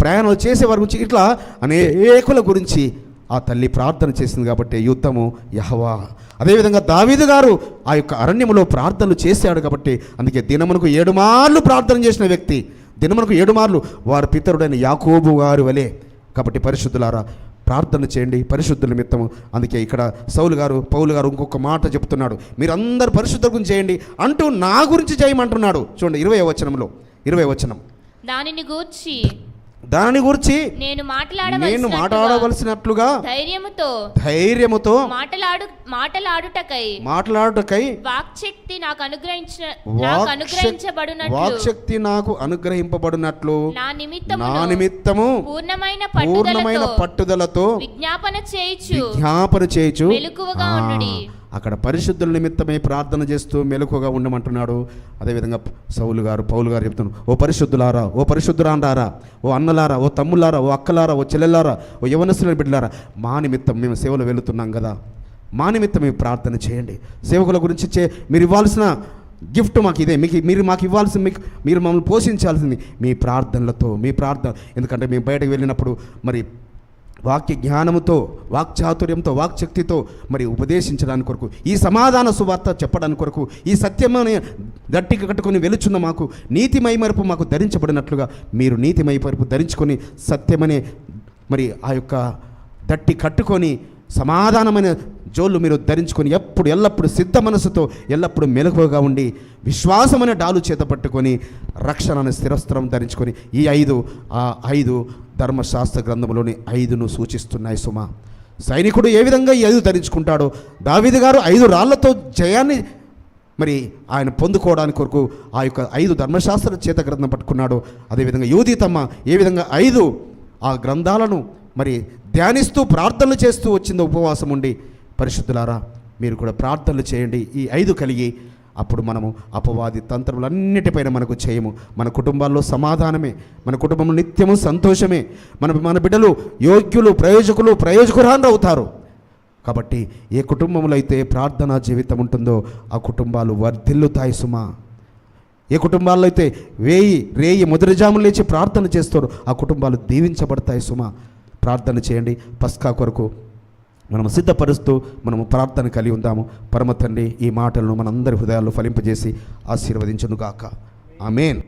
ప్రయాణాలు చేసేవారి గురించి, ఇట్లా అనేకుల గురించి ఆ తల్లి ప్రార్థన చేసింది. కాబట్టి యుద్ధము యెహోవా. అదేవిధంగా దావీదు గారు ఆ యొక్క అరణ్యములో ప్రార్థనలు చేశాడు. కాబట్టి అందుకే దినమునకు 7 మార్లు ప్రార్థన చేసిన వ్యక్తి, దినమునకు 7 మార్లు వారి పితరుడైన యాకోబు గారు వలె. కాబట్టి పరిశుద్ధులారా ప్రార్థన చేయండి పరిశుద్ధుల నిమిత్తము. అందుకే ఇక్కడ పౌలు గారు ఇంకొక మాట చెప్తున్నాడు, మీరందరూ పరిశుద్ధ గురించి చేయండి అంటూ నా గురించి చేయమంటున్నాడు. చూడండి 20వ వచనం, దానిని గూర్చి నేను మాట్లాడవలసినట్లుగా ధైర్యముతో మాట్లాడుటకై వాక్శక్తి నాకు అనుగ్రహింపబడినట్లు నా నిమిత్తము పూర్ణమైన పట్టుదలతో విజ్ఞాపన చేయుచు అక్కడ పరిశుద్ధుల నిమిత్తమే ప్రార్థన చేస్తూ మెలకుగా ఉండమంటున్నాడు. అదేవిధంగా పౌలు గారు చెప్తున్నాడు, ఓ పరిశుద్ధులారా, ఓ పరిశుద్ధురాండారా, ఓ అన్నలారా, ఓ తమ్ములారా, ఓ అక్కలారా, ఓ చెల్లెలారా, ఓ యవనస్తుల బిడ్డలారా, మా నిమిత్తం మేము సేవలు వెళుతున్నాం కదా, మా నిమిత్తం మేము ప్రార్థన చేయండి. సేవకుల గురించి మీరు ఇవ్వాల్సిన గిఫ్ట్ మాకు ఇదే, మీరు మాకు ఇవ్వాల్సింది, మీరు మమ్మల్ని పోషించాల్సింది మీ ప్రార్థనలతో, మీ ప్రార్థన. ఎందుకంటే మేము బయటకు వెళ్ళినప్పుడు మరి వాక్య జ్ఞానముతో, వాక్చాతుర్యంతో, వాక్శక్తితో మరి ఉపదేశించడానికి కొరకు, ఈ సమాధాన సువార్త చెప్పడానికి కొరకు, ఈ సత్యమని గట్టిగా కట్టుకొని వెలుచున్న మాకు నీతిమయ మరుపు మాకు ధరించబడినట్లుగా మీరు నీతిమయ మరుపు ధరించుకొని సత్యమనే మరి ఆ యొక్క దట్టి కట్టుకొని సమాధానమైన జోళ్ళు మీరు ధరించుకొని ఎల్లప్పుడు సిద్ధ మనసుతో ఎల్లప్పుడు మెలకువగా ఉండి విశ్వాసమనే డాలు చేత పట్టుకొని రక్షణ అనే స్థిరస్త్రం ధరించుకొని ఈ 5 ధర్మశాస్త్ర గ్రంథంలోని 5ను సూచిస్తున్నాయి సుమా. సైనికుడు ఏ విధంగా ఈ 5 ధరించుకుంటాడో, దావీదు గారు 5 రాళ్లతో జయాన్ని మరి ఆయన పొందుకోవడానికి కొరకు ఆ యొక్క 5 ధర్మశాస్త్ర చేత గ్రంథం పట్టుకున్నాడు. అదేవిధంగా యోధితమ్మ ఏ విధంగా 5 ఆ గ్రంథాలను మరి ధ్యానిస్తూ ప్రార్థనలు చేస్తూ వచ్చిందో ఉపవాసం ఉండి. పరిశుద్ధులారా, మీరు కూడా ప్రార్థనలు చేయండి ఈ 5 కలిగి. అప్పుడు మనము అపవాది తంత్రములన్నిటిపైన మనకు చేయము. మన కుటుంబాల్లో సమాధానమే, మన కుటుంబంలో నిత్యము సంతోషమే, మన బిడ్డలు యోగ్యులు, ప్రయోజకురాలు అవుతారు. కాబట్టి ఏ కుటుంబంలో అయితే ప్రార్థనా జీవితం ఉంటుందో ఆ కుటుంబాలు వర్ధిల్లుతాయి సుమా. ఏ కుటుంబాల్లో అయితే రేయి మొదటిజాములు లేచి ప్రార్థన చేస్తారో ఆ కుటుంబాలు దీవించబడతాయి సుమా. ప్రార్థన చేయండి. పస్కా కొరకు మనము సిద్ధపరుస్తూ మనము ప్రార్థన కలిగి ఉందాము. పరమ తండ్రి ఈ మాటలను మనందరి హృదయాల్లో ఫలింపజేసి ఆశీర్వదించునుగాక. ఆమేన్.